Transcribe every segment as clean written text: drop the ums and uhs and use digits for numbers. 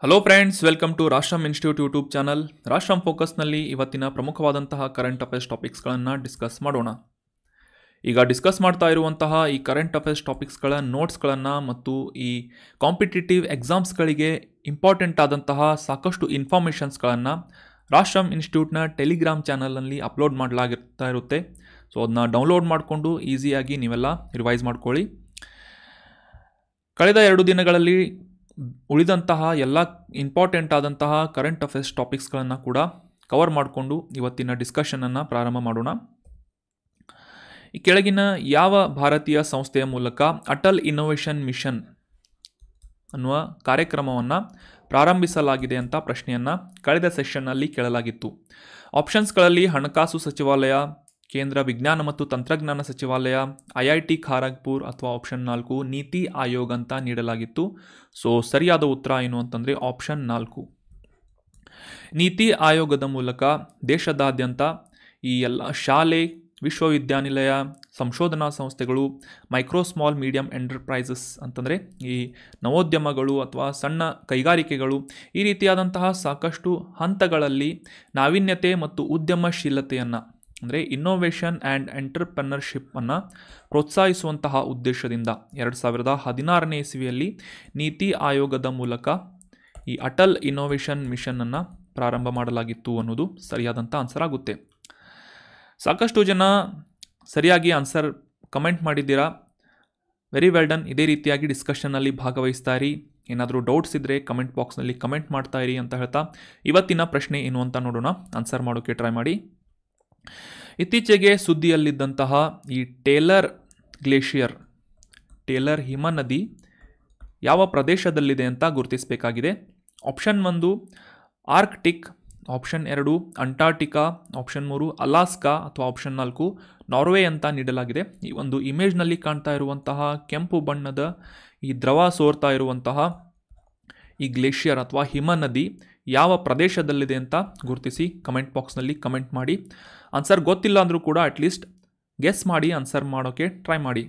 Hello friends, welcome to Rashtram institute YouTube channel. Rashtram ಫೋಕಸ್ನಲ್ಲಿ ಇವತ್ತಿನ ಪ್ರಮುಖವಾದಂತಹ ಕರೆಂಟ್ ಅಫೇರ್ಸ್ ಟಾಪಿಕ್ಸ್ಗಳನ್ನು ಡಿಸ್ಕಸ್ ಮಾಡೋಣ. ಈಗ ಡಿಸ್ಕಸ್ ಮಾಡ್ತಾ ಇರುವಂತಹ ಈ ಕರೆಂಟ್ ಅಫೇರ್ಸ್ ಟಾಪಿಕ್ಸ್ಗಳ ನೋಟ್ಸ್ಗಳನ್ನು ಮತ್ತು ಈ ಕಾಂಪಿಟೇಟಿವ್ ಎಕ್ಸಾಮ್ಸ್ಗಳಿಗೆ ಇಂಪಾರ್ಟೆಂಟ್ ಆದಂತಹ ಸಾಕಷ್ಟು ಇನ್ಫಾರ್ಮೇಷನ್ಸ್ಗಳನ್ನು ರಾಷ್ಟ್ರಂ ಇನ್ಸ್ಟಿಟ್ಯೂಟ್ನ ಟೆಲಿಗ್ರಾಮ್ ಚಾನಲ್ನಲ್ಲಿ ಅಪ್ಲೋಡ್ ಮಾಡಲಾಗಿರ್ತಾ ಇರುತ್ತೆ. ಸೊ ಅದನ್ನ ಡೌನ್ಲೋಡ್ ಮಾಡಿಕೊಂಡು ಈಸಿಯಾಗಿ ನೀವೆಲ್ಲ ರಿವೈಸ್ ಮಾಡ್ಕೊಳ್ಳಿ. ಕಳೆದ 2 ದಿನಗಳಲ್ಲಿ ಉಳಿದಂತಹ ಎಲ್ಲ ಇಂಪಾರ್ಟೆಂಟ್ ಆದಂತಹ ಕರೆಂಟ್ ಅಫೇರ್ಸ್ ಟಾಪಿಕ್ಸ್ಗಳನ್ನು ಕೂಡ ಕವರ್ ಮಾಡಿಕೊಂಡು ಇವತ್ತಿನ ಡಿಸ್ಕಷನನ್ನು ಪ್ರಾರಂಭ ಮಾಡೋಣ. ಈ ಕೆಳಗಿನ ಯಾವ ಭಾರತೀಯ ಸಂಸ್ಥೆಯ ಮೂಲಕ ಅಟಲ್ ಇನ್ನೋವೇಷನ್ ಮಿಷನ್ ಅನ್ನುವ ಕಾರ್ಯಕ್ರಮವನ್ನು ಪ್ರಾರಂಭಿಸಲಾಗಿದೆ ಅಂತ ಪ್ರಶ್ನೆಯನ್ನು ಕಳೆದ ಸೆಷನ್ನಲ್ಲಿ ಕೇಳಲಾಗಿತ್ತು. ಆಪ್ಷನ್ಸ್ಗಳಲ್ಲಿ ಹಣಕಾಸು ಸಚಿವಾಲಯ, ಕೇಂದ್ರ ವಿಜ್ಞಾನ ಮತ್ತು ತಂತ್ರಜ್ಞಾನ ಸಚಿವಾಲಯ, IIT ಖಾರಗ್ಪುರ್ ಅಥವಾ ಆಪ್ಷನ್ 4 ನೀತಿ ಆಯೋಗ್ ಅಂತ ನೀಡಲಾಗಿತ್ತು. ಸೊ ಸರಿಯಾದ ಉತ್ತರ ಏನು ಅಂತಂದರೆ ಆಪ್ಷನ್ 4. ನೀತಿ ಆಯೋಗದ ಮೂಲಕ ದೇಶದಾದ್ಯಂತ ಈ ಎಲ್ಲ ಶಾಲೆ, ವಿಶ್ವವಿದ್ಯಾನಿಲಯ, ಸಂಶೋಧನಾ ಸಂಸ್ಥೆಗಳು, ಮೈಕ್ರೋ ಸ್ಮಾಲ್ ಮೀಡಿಯಂ ಎಂಟರ್ಪ್ರೈಸಸ್ ಅಂತಂದರೆ ಈ ನವೋದ್ಯಮಗಳು ಅಥವಾ ಸಣ್ಣ ಕೈಗಾರಿಕೆಗಳು, ಈ ರೀತಿಯಾದಂತಹ ಸಾಕಷ್ಟು ಹಂತಗಳಲ್ಲಿ ನಾವೀನ್ಯತೆ ಮತ್ತು ಉದ್ಯಮಶೀಲತೆಯನ್ನು ಅಂದರೆ ಇನ್ನೋವೇಷನ್ ಆ್ಯಂಡ್ ಎಂಟರ್ಪ್ರೆನರ್ಶಿಪ್ಪನ್ನು ಪ್ರೋತ್ಸಾಹಿಸುವಂತಹ ಉದ್ದೇಶದಿಂದ 2016ನೇ ಇಸವಿಯಲ್ಲಿ ನೀತಿ ಆಯೋಗದ ಮೂಲಕ ಈ ಅಟಲ್ ಇನ್ನೋವೇಷನ್ ಮಿಷನನ್ನು ಪ್ರಾರಂಭ ಮಾಡಲಾಗಿತ್ತು ಅನ್ನೋದು ಸರಿಯಾದಂಥ ಆನ್ಸರ್ ಆಗುತ್ತೆ. ಸಾಕಷ್ಟು ಜನ ಸರಿಯಾಗಿ ಆನ್ಸರ್ ಕಮೆಂಟ್ ಮಾಡಿದ್ದೀರಾ. Very well done. ಇದೇ ರೀತಿಯಾಗಿ ಡಿಸ್ಕಷನ್ನಲ್ಲಿ ಭಾಗವಹಿಸ್ತಾ ಇರಿ. ಏನಾದರೂ ಡೌಟ್ಸ್ ಇದ್ದರೆ ಕಮೆಂಟ್ ಬಾಕ್ಸ್ನಲ್ಲಿ ಕಮೆಂಟ್ ಮಾಡ್ತಾ ಇರಿ ಅಂತ ಹೇಳ್ತಾ ಇವತ್ತಿನ ಪ್ರಶ್ನೆ ಏನು ಅಂತ ನೋಡೋಣ. ಆನ್ಸರ್ ಮಾಡೋಕ್ಕೆ ಟ್ರೈ ಮಾಡಿ. ಇತ್ತೀಚೆಗೆ ಸುದ್ದಿಯಲ್ಲಿದ್ದಂತಹ ಈ ಟೇಲರ್ ಗ್ಲೇಷಿಯರ್, ಟೇಲರ್ ಹಿಮನದಿ ಯಾವ ಪ್ರದೇಶದಲ್ಲಿದೆ ಅಂತ ಗುರುತಿಸಬೇಕಾಗಿದೆ. Option 1 Arctic, option 2 Antarctica, option 3 Alaska ಅಥವಾ ಆಪ್ಷನ್ 4 ನಾರ್ವೆ ಅಂತ ನೀಡಲಾಗಿದೆ. ಈ ಒಂದು ಇಮೇಜ್ನಲ್ಲಿ ಕಾಣ್ತಾ ಇರುವಂತಹ ಕೆಂಪು ಬಣ್ಣದ ಈ ದ್ರವ ಸೋರ್ತಾ ಇರುವಂತಹ ಈ ಗ್ಲೇಷಿಯರ್ ಅಥವಾ ಹಿಮನದಿ ಯಾವ ಪ್ರದೇಶದಲ್ಲಿದೆ ಅಂತ ಗುರುತಿಸಿ ಕಮೆಂಟ್ ಬಾಕ್ಸ್ನಲ್ಲಿ ಕಮೆಂಟ್ ಮಾಡಿ. ಆನ್ಸರ್ ಗೊತ್ತಿಲ್ಲ ಅಂದರೂ ಕೂಡ ಅಟ್ಲೀಸ್ಟ್ ಗೆಸ್ ಮಾಡಿ ಆನ್ಸರ್ ಮಾಡೋಕ್ಕೆ ಟ್ರೈ ಮಾಡಿ.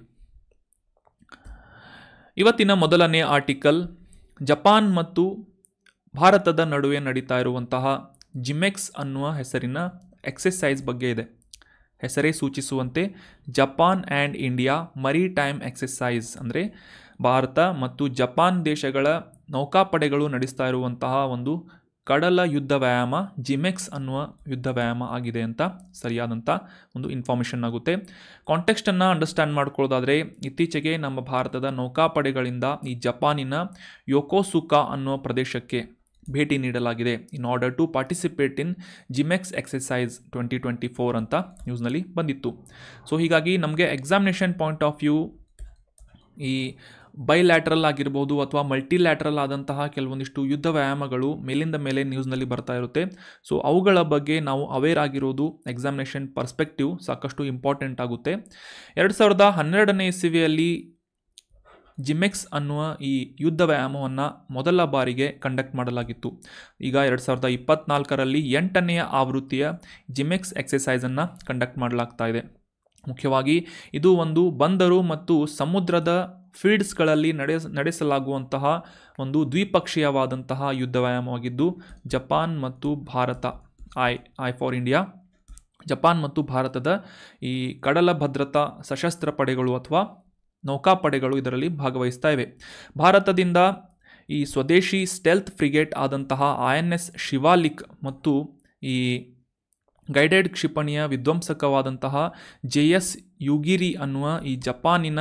ಇವತ್ತಿನ ಮೊದಲನೇ ಆರ್ಟಿಕಲ್ ಜಪಾನ್ ಮತ್ತು ಭಾರತದ ನಡುವೆ ನಡೀತಾ ಇರುವಂತಹ ಜಿಮೆಕ್ಸ್ ಅನ್ನುವ ಹೆಸರಿನ ಎಕ್ಸಸೈಸ್ ಬಗ್ಗೆ ಇದೆ. ಹೆಸರೇ ಸೂಚಿಸುವಂತೆ Japan and India maritime exercise ಅಂದರೆ ಭಾರತ ಮತ್ತು ಜಪಾನ್ ದೇಶಗಳ ನೌಕಾಪಡೆಗಳು ನಡೆಸ್ತಾ ಇರುವಂತಹ ಒಂದು ಕಡಲ ಯುದ್ಧ ವ್ಯಾಯಾಮ ಜಿಮೆಕ್ಸ್ ಅನ್ನುವ ಯುದ್ಧ ವ್ಯಾಯಾಮ ಆಗಿದೆ ಅಂತ ಸರಿಯಾದಂಥ ಒಂದು ಇನ್ಫಾರ್ಮೇಷನ್ ಆಗುತ್ತೆ. ಕಾಂಟೆಕ್ಸ್ಟನ್ನು ಅಂಡರ್ಸ್ಟ್ಯಾಂಡ್ ಮಾಡ್ಕೊಳ್ಳೋದಾದರೆ ಇತ್ತೀಚೆಗೆ ನಮ್ಮ ಭಾರತದ ನೌಕಾಪಡೆಗಳಿಂದ ಈ ಜಪಾನಿನ ಯೋಕೋಸುಕಾ ಅನ್ನುವ ಪ್ರದೇಶಕ್ಕೆ ಭೇಟಿ ನೀಡಲಾಗಿದೆ in order to participate in JIMEX exercise 2024 ಅಂತ ನ್ಯೂಸ್ನಲ್ಲಿ ಬಂದಿತ್ತು. ಸೊ ಹೀಗಾಗಿ ನಮಗೆ ಎಕ್ಸಾಮಿನೇಷನ್ ಪಾಯಿಂಟ್ ಆಫ್ ವ್ಯೂ ಈ ಬೈಲ್ಯಾಟ್ರಲ್ ಆಗಿರ್ಬೋದು ಅಥವಾ ಮಲ್ಟಿಲ್ಯಾಟ್ರಲ್ ಆದಂತಹ ಕೆಲವೊಂದಿಷ್ಟು ಯುದ್ಧ ವ್ಯಾಯಾಮಗಳು ಮೇಲಿಂದ ಮೇಲೆ ನ್ಯೂಸ್ನಲ್ಲಿ ಬರ್ತಾ ಇರುತ್ತೆ. ಸೊ ಅವುಗಳ ಬಗ್ಗೆ ನಾವು ಅವೇರ್ ಆಗಿರೋದು ಎಕ್ಸಾಮಿನೇಷನ್ ಪರ್ಸ್ಪೆಕ್ಟಿವ್ ಸಾಕಷ್ಟು ಇಂಪಾರ್ಟೆಂಟ್ ಆಗುತ್ತೆ. 2012ನೇ ಇಸವಿಯಲ್ಲಿ ಜಿಮೆಕ್ಸ್ ಅನ್ನುವ ಈ ಯುದ್ಧ ವ್ಯಾಯಾಮವನ್ನು ಮೊದಲ ಬಾರಿಗೆ ಕಂಡಕ್ಟ್ ಮಾಡಲಾಗಿತ್ತು. ಈಗ 2024ರಲ್ಲಿ 8ನೇ ಆವೃತ್ತಿಯ ಜಿಮೆಕ್ಸ್ ಎಕ್ಸಸೈಸನ್ನು ಕಂಡಕ್ಟ್ ಮಾಡಲಾಗ್ತಾ ಇದೆ. ಮುಖ್ಯವಾಗಿ ಇದು ಒಂದು ಬಂದರು ಮತ್ತು ಸಮುದ್ರದ ಫೀಲ್ಡ್ಸ್ಗಳಲ್ಲಿ ನಡೆಸಲಾಗುವಂತಹ ಒಂದು ದ್ವಿಪಕ್ಷೀಯವಾದಂತಹ ಯುದ್ಧ ವ್ಯಾಯಾಮವಾಗಿದ್ದು ಜಪಾನ್ ಮತ್ತು Bharat I for India, Japan ಮತ್ತು ಭಾರತದ ಈ ಕಡಲ ಭದ್ರತಾ ಸಶಸ್ತ್ರ ಪಡೆಗಳು ಅಥವಾ ನೌಕಾಪಡೆಗಳು ಇದರಲ್ಲಿ ಭಾಗವಹಿಸ್ತಾ ಇವೆ. ಭಾರತದಿಂದ ಈ ಸ್ವದೇಶಿ ಸ್ಟೆಲ್ತ್ ಫ್ರಿಗೇಟ್ ಆದಂತಹ INS ಶಿವಾಲಿಕ್ ಮತ್ತು ಈ ಗೈಡೆಡ್ ಕ್ಷಿಪಣಿಯ ವಿಧ್ವಂಸಕವಾದಂತಹ JS ಯುಗಿರಿ ಅನ್ನುವ ಈ ಜಪಾನಿನ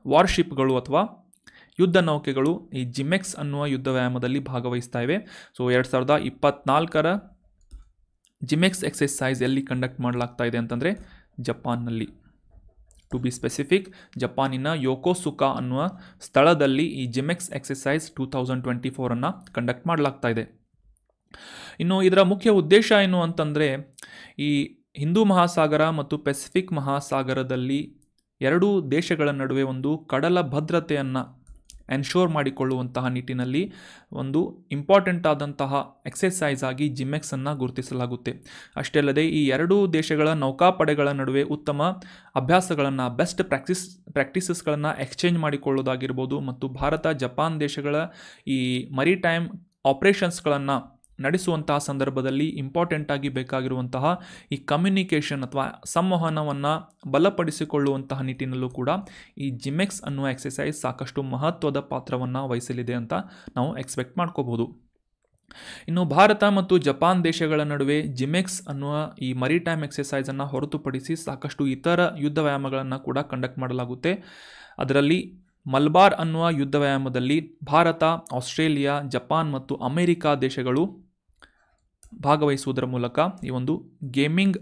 ವಾರ್ಶಿಪ್ಗಳು ಅಥವಾ ಯುದ್ಧ ನೌಕೆಗಳು ಈ ಜಿಮೆಕ್ಸ್ ಅನ್ನುವ ಯುದ್ಧ ವ್ಯಾಯಾಮದಲ್ಲಿ ಭಾಗವಹಿಸ್ತಾ ಇವೆ. ಸೊ 2024ರ ಜಿಮೆಕ್ಸ್ ಎಕ್ಸಸೈಸ್ ಎಲ್ಲಿ ಕಂಡಕ್ಟ್ ಮಾಡಲಾಗ್ತಾ ಇದೆ ಅಂತಂದರೆ ಜಪಾನ್ನಲ್ಲಿ. ಟು ಬಿ ಸ್ಪೆಸಿಫಿಕ್, ಜಪಾನಿನ ಯೋಕೋಸುಕಾ ಅನ್ನುವ ಸ್ಥಳದಲ್ಲಿ ಈ ಜಿಮೆಕ್ಸ್ ಎಕ್ಸಸೈಸ್ 2024ಅನ್ನು ಕಂಡಕ್ಟ್ ಮಾಡಲಾಗ್ತಾ ಇದೆ. ಇನ್ನು ಇದರ ಮುಖ್ಯ ಉದ್ದೇಶ ಏನು ಅಂತಂದರೆ ಈ ಹಿಂದೂ ಮಹಾಸಾಗರ ಮತ್ತು ಪೆಸಿಫಿಕ್ ಮಹಾಸಾಗರದಲ್ಲಿ 2 ದೇಶಗಳ ನಡುವೆ ಒಂದು ಕಡಲ ಭದ್ರತೆಯನ್ನು ಎನ್ಶೋರ್ ಮಾಡಿಕೊಳ್ಳುವಂತಹ ನಿಟ್ಟಿನಲ್ಲಿ ಒಂದು ಇಂಪಾರ್ಟೆಂಟ್ ಆದಂತಹ ಎಕ್ಸರ್ಸೈಸ್ ಆಗಿ ಜಿಮ್ಮೆಕ್ಸನ್ನು ಗುರುತಿಸಲಾಗುತ್ತೆ. ಅಷ್ಟೇ ಅಲ್ಲದೆ ಈ ಎರಡೂ ದೇಶಗಳ ನೌಕಾಪಡೆಗಳ ನಡುವೆ ಉತ್ತಮ ಅಭ್ಯಾಸಗಳನ್ನು, ಬೆಸ್ಟ್ ಪ್ರಾಕ್ಟೀಸಸ್ಗಳನ್ನು ಎಕ್ಸ್ಚೇಂಜ್ ಮಾಡಿಕೊಳ್ಳೋದಾಗಿರ್ಬೋದು ಮತ್ತು ಭಾರತ ಜಪಾನ್ ದೇಶಗಳ ಈ ಮರಿಟೈಮ್ ಆಪರೇಷನ್ಸ್ಗಳನ್ನು ನಡೆಸುವಂತಹ ಸಂದರ್ಭದಲ್ಲಿ ಇಂಪಾರ್ಟೆಂಟ್ ಆಗಿ ಬೇಕಾಗಿರುವಂತಹ ಈ ಕಮ್ಯುನಿಕೇಷನ್ ಅಥವಾ ಸಂವಹನವನ್ನು ಬಲಪಡಿಸಿಕೊಳ್ಳುವಂತಹ ನಿಟ್ಟಿನಲ್ಲೂ ಕೂಡ ಈ ಜಿಮ್ಮೆಕ್ಸ್ ಅನ್ನುವ ಎಕ್ಸರ್ಸೈಸ್ ಸಾಕಷ್ಟು ಮಹತ್ವದ ಪಾತ್ರವನ್ನು ವಹಿಸಲಿದೆ ಅಂತ ನಾವು ಎಕ್ಸ್ಪೆಕ್ಟ್ ಮಾಡ್ಕೋಬಹುದು. ಇನ್ನು ಭಾರತ ಮತ್ತು ಜಪಾನ್ ದೇಶಗಳ ನಡುವೆ ಜಿಮ್ಮೆಕ್ಸ್ ಅನ್ನುವ ಈ ಮರಿಟೈಮ್ ಎಕ್ಸರ್ಸೈಸನ್ನು ಹೊರತುಪಡಿಸಿ ಸಾಕಷ್ಟು ಇತರ ಯುದ್ಧ ವ್ಯಾಯಾಮಗಳನ್ನು ಕೂಡ ಕಂಡಕ್ಟ್ ಮಾಡಲಾಗುತ್ತೆ. ಅದರಲ್ಲಿ ಮಲ್ಬಾರ್ ಅನ್ನುವ ಯುದ್ಧ ವ್ಯಾಯಾಮದಲ್ಲಿ ಭಾರತ, ಆಸ್ಟ್ರೇಲಿಯಾ, ಜಪಾನ್ ಮತ್ತು ಅಮೆರಿಕಾ ದೇಶಗಳು ಭಾಗವಹಿಸುವುದರ ಮೂಲಕ ಈ ಒಂದು ಗೇಮಿಂಗ್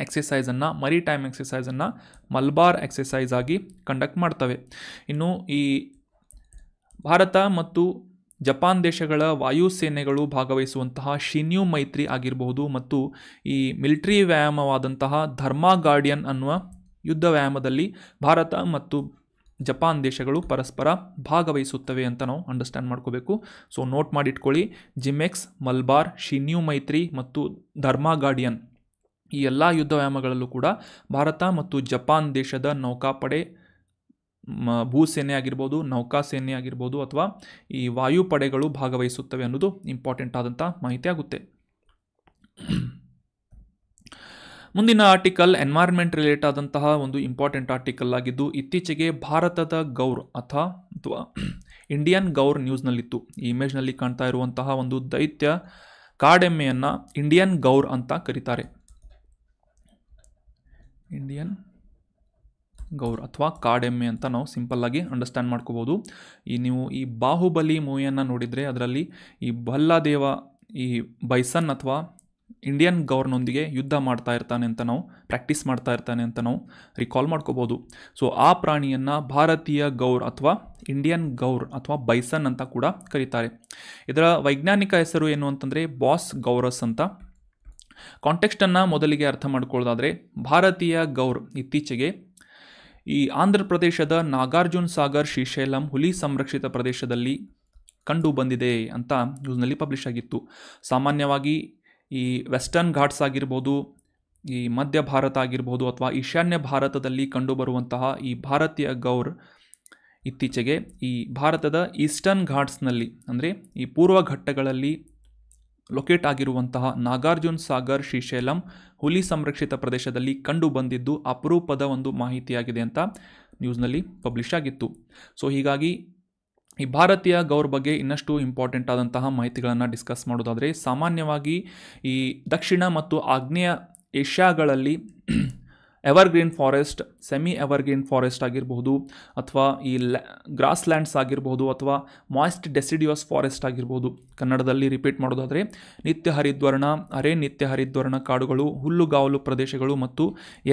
ಎಕ್ಸರ್ಸೈಸನ್ನು, ಮರಿಟೈಮ್ ಎಕ್ಸರ್ಸೈಸನ್ನು ಮಲ್ಬಾರ್ ಎಕ್ಸರ್ಸೈಸ್ ಆಗಿ ಕಂಡಕ್ಟ್ ಮಾಡ್ತವೆ. ಇನ್ನು ಈ ಭಾರತ ಮತ್ತು ಜಪಾನ್ ದೇಶಗಳ ವಾಯುಸೇನೆಗಳು ಭಾಗವಹಿಸುವಂತಹ ಶಿನ್ಯು ಮೈತ್ರಿ ಆಗಿರಬಹುದು ಮತ್ತು ಈ ಮಿಲಿಟರಿ ವ್ಯಾಯಾಮವಾದಂತಹ ಧರ್ಮಾ ಗಾರ್ಡಿಯನ್ ಅನ್ನುವ ಯುದ್ಧ ವ್ಯಾಯಾಮದಲ್ಲಿ ಭಾರತ ಮತ್ತು ಜಪಾನ್ ದೇಶಗಳು ಪರಸ್ಪರ ಭಾಗವಹಿಸುತ್ತವೆ ಅಂತ ನಾವು ಅಂಡರ್ಸ್ಟ್ಯಾಂಡ್ ಮಾಡ್ಕೋಬೇಕು. ಸೊ ನೋಟ್ ಮಾಡಿಟ್ಕೊಳ್ಳಿ, ಜಿಮ್ಮೆಕ್ಸ್, ಮಲ್ಬಾರ್, ಶಿನ್ಯು ಮೈತ್ರಿ ಮತ್ತು ಧರ್ಮಾ ಗಾರ್ಡಿಯನ್ ಈ ಎಲ್ಲ ಯುದ್ಧ ವ್ಯಾಯಾಮಗಳಲ್ಲೂ ಕೂಡ ಭಾರತ ಮತ್ತು ಜಪಾನ್ ದೇಶದ ನೌಕಾಪಡೆ, ಭೂಸೇನೆ ಆಗಿರ್ಬೋದು, ನೌಕಾಸೇನೆ ಆಗಿರ್ಬೋದು ಅಥವಾ ಈ ವಾಯುಪಡೆಗಳು ಭಾಗವಹಿಸುತ್ತವೆ ಅನ್ನೋದು ಇಂಪಾರ್ಟೆಂಟ್ ಆದಂಥ ಮಾಹಿತಿ ಆಗುತ್ತೆ. ಮುಂದಿನ ಆರ್ಟಿಕಲ್ ಎನ್ವೈರ್ಮೆಂಟ್ ರಿಲೇಟ್ ಆದಂತಹ ಒಂದು ಇಂಪಾರ್ಟೆಂಟ್ ಆರ್ಟಿಕಲ್ ಆಗಿದ್ದು, ಇತ್ತೀಚೆಗೆ ಭಾರತದ ಗೌರ್ ಅಥವಾ ಇಂಡಿಯನ್ ಗೌರ್ ನ್ಯೂಸ್ನಲ್ಲಿತ್ತು. ಈ ಇಮೇಜ್ನಲ್ಲಿ ಕಾಣ್ತಾ ಇರುವಂತಹ ಒಂದು ದೈತ್ಯ ಕಾಡೆಮ್ಮೆಯನ್ನು ಇಂಡಿಯನ್ ಗೌರ್ ಅಂತ ಕರೀತಾರೆ. ಇಂಡಿಯನ್ ಗೌರ್ ಅಥವಾ ಕಾಡೆಮ್ಮೆ ಅಂತ ನಾವು ಸಿಂಪಲ್ ಆಗಿ ಅಂಡರ್ಸ್ಟ್ಯಾಂಡ್ ಮಾಡ್ಕೋಬೋದು. ನೀವು ಈ ಬಾಹುಬಲಿ ಮೂವಿಯನ್ನು ನೋಡಿದರೆ ಅದರಲ್ಲಿ ಈ ಭಲ್ಲಾದೇವ ಈ ಬೈಸನ್ ಅಥವಾ ಇಂಡಿಯನ್ ಗೌರ್ನೊಂದಿಗೆ ಯುದ್ಧ ಮಾಡ್ತಾ ಇರ್ತಾನೆ ಅಂತ ನಾವು ಪ್ರಾಕ್ಟೀಸ್ ಮಾಡ್ತಾ ಇರ್ತಾನೆ ಅಂತ ನಾವು ರಿಕಾಲ್ ಮಾಡ್ಕೋಬೋದು. ಸೊ ಆ ಪ್ರಾಣಿಯನ್ನು ಭಾರತೀಯ ಗೌರ್ ಅಥವಾ ಇಂಡಿಯನ್ ಗೌರ್ ಅಥವಾ ಬೈಸನ್ ಅಂತ ಕೂಡ ಕರೀತಾರೆ. ಇದರ ವೈಜ್ಞಾನಿಕ ಹೆಸರು ಏನು ಅಂತಂದರೆ ಬಾಸ್ ಗೌರಸ್ ಅಂತ. ಕಾಂಟೆಕ್ಸ್ಟನ್ನು ಮೊದಲಿಗೆ ಅರ್ಥ ಮಾಡ್ಕೊಳ್ಳೋದಾದರೆ, ಭಾರತೀಯ ಗೌರ್ ಇತ್ತೀಚೆಗೆ ಈ ಆಂಧ್ರ ಪ್ರದೇಶದ ನಾಗಾರ್ಜುನ ಸಾಗರ್ ಶ್ರೀಶೈಲಂ ಹುಲಿ ಸಂರಕ್ಷಿತ ಪ್ರದೇಶದಲ್ಲಿ ಕಂಡು ಬಂದಿದೆ ಅಂತ ನ್ಯೂಸ್ನಲ್ಲಿ ಪಬ್ಲಿಷ್ ಆಗಿತ್ತು. ಸಾಮಾನ್ಯವಾಗಿ ಈ ವೆಸ್ಟರ್ನ್ ಘಾಟ್ಸ್ ಆಗಿರ್ಬೋದು, ಈ ಮಧ್ಯ ಭಾರತ ಆಗಿರ್ಬೋದು ಅಥವಾ ಈಶಾನ್ಯ ಭಾರತದಲ್ಲಿ ಕಂಡುಬರುವಂತಹ ಈ ಭಾರತೀಯ ಗೌರ್ ಇತ್ತೀಚೆಗೆ ಈ ಭಾರತದ ಈಸ್ಟರ್ನ್ ಘಾಟ್ಸ್ನಲ್ಲಿ ಅಂದರೆ ಈ ಪೂರ್ವ ಘಟ್ಟಗಳಲ್ಲಿ ಲೊಕೇಟ್ ಆಗಿರುವಂತಹ ನಾಗಾರ್ಜುನ ಸಾಗರ್ ಶ್ರೀಶೈಲಂ ಹುಲಿ ಸಂರಕ್ಷಿತ ಪ್ರದೇಶದಲ್ಲಿ ಕಂಡು ಬಂದಿದ್ದು ಅಪರೂಪದ ಒಂದು ಮಾಹಿತಿಯಾಗಿದೆ ಅಂತ ನ್ಯೂಸ್ನಲ್ಲಿ ಪಬ್ಲಿಷ್ ಆಗಿತ್ತು. ಸೊ ಹೀಗಾಗಿ ಈ ಭಾರತೀಯ ಗೌರ್ ಬಗ್ಗೆ ಇನ್ನಷ್ಟು ಇಂಪಾರ್ಟೆಂಟ್ ಆದಂತಹ ಮಾಹಿತಿಗಳನ್ನು ಡಿಸ್ಕಸ್ ಮಾಡೋದಾದರೆ, ಸಾಮಾನ್ಯವಾಗಿ ಈ ದಕ್ಷಿಣ ಮತ್ತು ಆಗ್ನೇಯ ಏಷ್ಯಾಗಳಲ್ಲಿ evergreen forest, semi evergreen forest ಆಗಿರಬಹುದು ಅಥವಾ ಈ ಗ್ರಾಸ್ ಲ್ಯಾಂಡ್ಸ್ ಆಗಿರಬಹುದು ಅಥವಾ ಮಾಯ್ಸ್ಟ್ ಡೆಸಿಡಿಯೋಸ್ ಫಾರೆಸ್ಟ್ ಆಗಿರ್ಬೋದು. ಕನ್ನಡದಲ್ಲಿ ರಿಪೀಟ್ ಮಾಡೋದಾದರೆ ನಿತ್ಯ ಹರಿದ್ವರ್ಣ, ಅರೆ ನಿತ್ಯ ಹರಿದ್ವರ್ಣ ಕಾಡುಗಳು, ಹುಲ್ಲುಗಾವಲು ಪ್ರದೇಶಗಳು ಮತ್ತು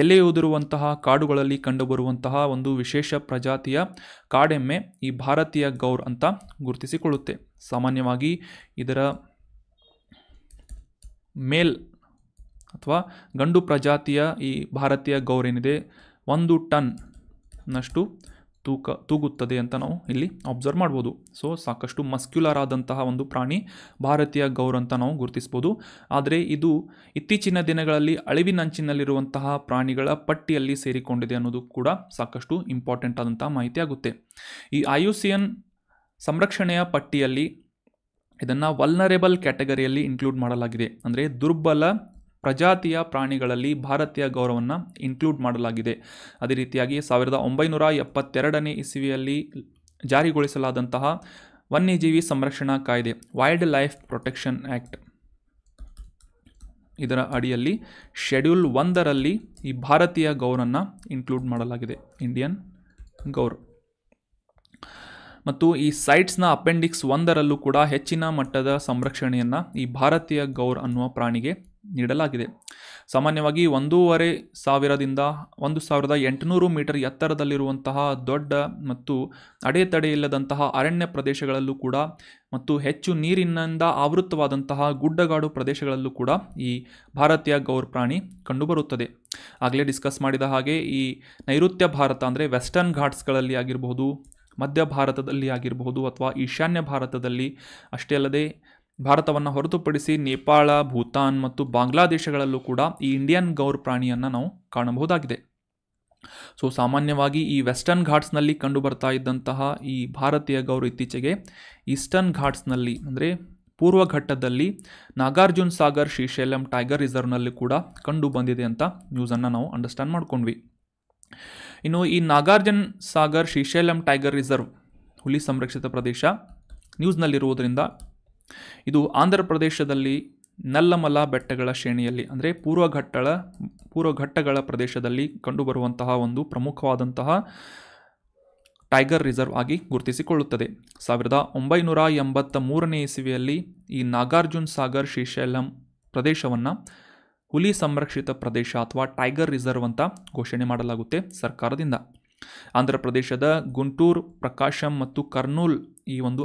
ಎಲೆಯುದಿರುವಂತಹ ಕಾಡುಗಳಲ್ಲಿ ಕಂಡುಬರುವಂತಹ ಒಂದು ವಿಶೇಷ ಪ್ರಜಾತಿಯ ಕಾಡೆಮ್ಮೆ ಈ ಭಾರತೀಯ ಗೌರ್ ಅಂತ ಗುರುತಿಸಿಕೊಳ್ಳುತ್ತೆ. ಸಾಮಾನ್ಯವಾಗಿ ಇದರ ಮೇಲ್ ಅಥವಾ ಗಂಡು ಪ್ರಜಾತಿಯ ಈ ಭಾರತೀಯ ಗೌರ್ ಏನಿದೆ 1 ಟನ್ನಷ್ಟು ತೂಗುತ್ತದೆ ಅಂತ ನಾವು ಇಲ್ಲಿ ಅಬ್ಸರ್ವ್ ಮಾಡ್ಬೋದು. ಸೊ ಸಾಕಷ್ಟು ಮಸ್ಕ್ಯುಲರ್ ಆದಂತಹ ಒಂದು ಪ್ರಾಣಿ ಭಾರತೀಯ ಗೌರ್ ಅಂತ ನಾವು ಗುರುತಿಸ್ಬೋದು. ಆದರೆ ಇದು ಇತ್ತೀಚಿನ ದಿನಗಳಲ್ಲಿ ಅಳಿವಿನಂಚಿನಲ್ಲಿರುವಂತಹ ಪ್ರಾಣಿಗಳ ಪಟ್ಟಿಯಲ್ಲಿ ಸೇರಿಕೊಂಡಿದೆ ಅನ್ನೋದು ಕೂಡ ಸಾಕಷ್ಟು ಇಂಪಾರ್ಟೆಂಟ್ ಆದಂತಹ ಮಾಹಿತಿ ಆಗುತ್ತೆ. ಈ IUCN ಸಂರಕ್ಷಣೆಯ ಪಟ್ಟಿಯಲ್ಲಿ ಇದನ್ನು ವಲ್ನರೇಬಲ್ ಕ್ಯಾಟಗರಿಯಲ್ಲಿ ಇನ್ಕ್ಲೂಡ್ ಮಾಡಲಾಗಿದೆ. ಅಂದರೆ ದುರ್ಬಲ ಪ್ರಜಾತಿಯ ಪ್ರಾಣಿಗಳಲ್ಲಿ ಭಾರತೀಯ ಗೌರವನ್ನು ಇನ್ಕ್ಲೂಡ್ ಮಾಡಲಾಗಿದೆ. ಅದೇ ರೀತಿಯಾಗಿ 1972ನೇ ಇಸವಿಯಲ್ಲಿ ಜಾರಿಗೊಳಿಸಲಾದಂತಹ ವನ್ಯಜೀವಿ ಸಂರಕ್ಷಣಾ ಕಾಯ್ದೆ ವೈಲ್ಡ್ ಲೈಫ್ ಪ್ರೊಟೆಕ್ಷನ್ ಆ್ಯಕ್ಟ್ ಇದರ ಅಡಿಯಲ್ಲಿ ಶೆಡ್ಯೂಲ್ 1ರಲ್ಲಿ ಈ ಭಾರತೀಯ ಗೌರನ್ನು ಇನ್ಕ್ಲೂಡ್ ಮಾಡಲಾಗಿದೆ, ಇಂಡಿಯನ್ ಗೌರ್. ಮತ್ತು ಈ ಸೈಟ್ಸ್ನ ಅಪೆಂಡಿಕ್ಸ್ 1ರಲ್ಲೂ ಕೂಡ ಹೆಚ್ಚಿನ ಮಟ್ಟದ ಸಂರಕ್ಷಣೆಯನ್ನು ಈ ಭಾರತೀಯ ಗೌರ್ ಅನ್ನುವ ಪ್ರಾಣಿಗೆ ನೀಡಲಾಗಿದೆ. ಸಾಮಾನ್ಯವಾಗಿ 1,500ದಿಂದ 1,800 ಮೀಟರ್ ಎತ್ತರದಲ್ಲಿರುವಂತಹ ದೊಡ್ಡ ಮತ್ತು ಅಡೆತಡೆ ಇಲ್ಲದಂತಹ ಅರಣ್ಯ ಪ್ರದೇಶಗಳಲ್ಲೂ ಕೂಡ ಮತ್ತು ಹೆಚ್ಚು ನೀರಿನಿಂದ ಆವೃತವಾದಂತಹ ಗುಡ್ಡಗಾಡು ಪ್ರದೇಶಗಳಲ್ಲೂ ಕೂಡ ಈ ಭಾರತೀಯ ಗೌರ್ ಪ್ರಾಣಿ ಕಂಡುಬರುತ್ತದೆ. ಆಗಲೇ ಡಿಸ್ಕಸ್ ಮಾಡಿದ ಹಾಗೆ ಈ ನೈಋತ್ಯ ಭಾರತ ಅಂದರೆ ವೆಸ್ಟರ್ನ್ ಘಾಟ್ಸ್ಗಳಲ್ಲಿ ಆಗಿರಬಹುದು ಮಧ್ಯ ಭಾರತದಲ್ಲಿ ಆಗಿರಬಹುದು ಅಥವಾ ಈಶಾನ್ಯ ಭಾರತದಲ್ಲಿ, ಅಷ್ಟೇ ಅಲ್ಲದೆ ಭಾರತವನ್ನು ಹೊರತುಪಡಿಸಿ ನೇಪಾಳ, ಭೂತಾನ್ ಮತ್ತು ಬಾಂಗ್ಲಾದೇಶಗಳಲ್ಲೂ ಕೂಡ ಈ ಇಂಡಿಯನ್ ಗೌರ್ ಪ್ರಾಣಿಯನ್ನು ನಾವು ಕಾಣಬಹುದಾಗಿದೆ. ಸೊ ಸಾಮಾನ್ಯವಾಗಿ ಈ ವೆಸ್ಟರ್ನ್ ಘಾಟ್ಸ್ನಲ್ಲಿ ಕಂಡು ಬರ್ತಾ ಇದ್ದಂತಹ ಈ ಭಾರತೀಯ ಗೌರು ಇತ್ತೀಚೆಗೆ ಈಸ್ಟರ್ನ್ ಘಾಟ್ಸ್ನಲ್ಲಿ ಅಂದರೆ ಪೂರ್ವ ಘಟ್ಟದಲ್ಲಿ ನಾಗಾರ್ಜುನ ಸಾಗರ್ ಶ್ರೀಶೈಲಂ ಟೈಗರ್ ರಿಸರ್ವ್ನಲ್ಲಿ ಕೂಡ ಕಂಡು ಬಂದಿದೆ ಅಂತ ನ್ಯೂಸನ್ನು ನಾವು ಅಂಡರ್ಸ್ಟ್ಯಾಂಡ್ ಮಾಡ್ಕೊಂಡ್ವಿ. ಇನ್ನು ಈ ನಾಗಾರ್ಜುನ ಸಾಗರ್ ಶ್ರೀಶೈಲಂ ಟೈಗರ್ ರಿಸರ್ವ್ ಹುಲಿ ಸಂರಕ್ಷಿತ ಪ್ರದೇಶ ನ್ಯೂಸ್ನಲ್ಲಿರುವುದರಿಂದ ಇದು ಆಂಧ್ರ ಪ್ರದೇಶದಲ್ಲಿ ನಲ್ಲಮಲ ಬೆಟ್ಟಗಳ ಶ್ರೇಣಿಯಲ್ಲಿ ಅಂದರೆ ಪೂರ್ವಘಟ್ಟಗಳ ಪ್ರದೇಶದಲ್ಲಿ ಕಂಡುಬರುವಂತಹ ಒಂದು ಪ್ರಮುಖವಾದಂತಹ ಟೈಗರ್ ರಿಸರ್ವ್ ಆಗಿ ಗುರುತಿಸಿಕೊಳ್ಳುತ್ತದೆ. 1983 ಇಸವಿಯಲ್ಲಿ ಈ ನಾಗಾರ್ಜುನ ಸಾಗರ್ ಶ್ರೀಶೈಲಂ ಪ್ರದೇಶವನ್ನು ಹುಲಿ ಸಂರಕ್ಷಿತ ಪ್ರದೇಶ ಅಥವಾ ಟೈಗರ್ ರಿಸರ್ವ್ ಅಂತ ಘೋಷಣೆ ಮಾಡಲಾಗುತ್ತೆ ಸರ್ಕಾರದಿಂದ. ಆಂಧ್ರ ಪ್ರದೇಶದ ಗುಂಟೂರು, ಪ್ರಕಾಶಂ ಮತ್ತು ಕರ್ನೂಲ್ ಈ ಒಂದು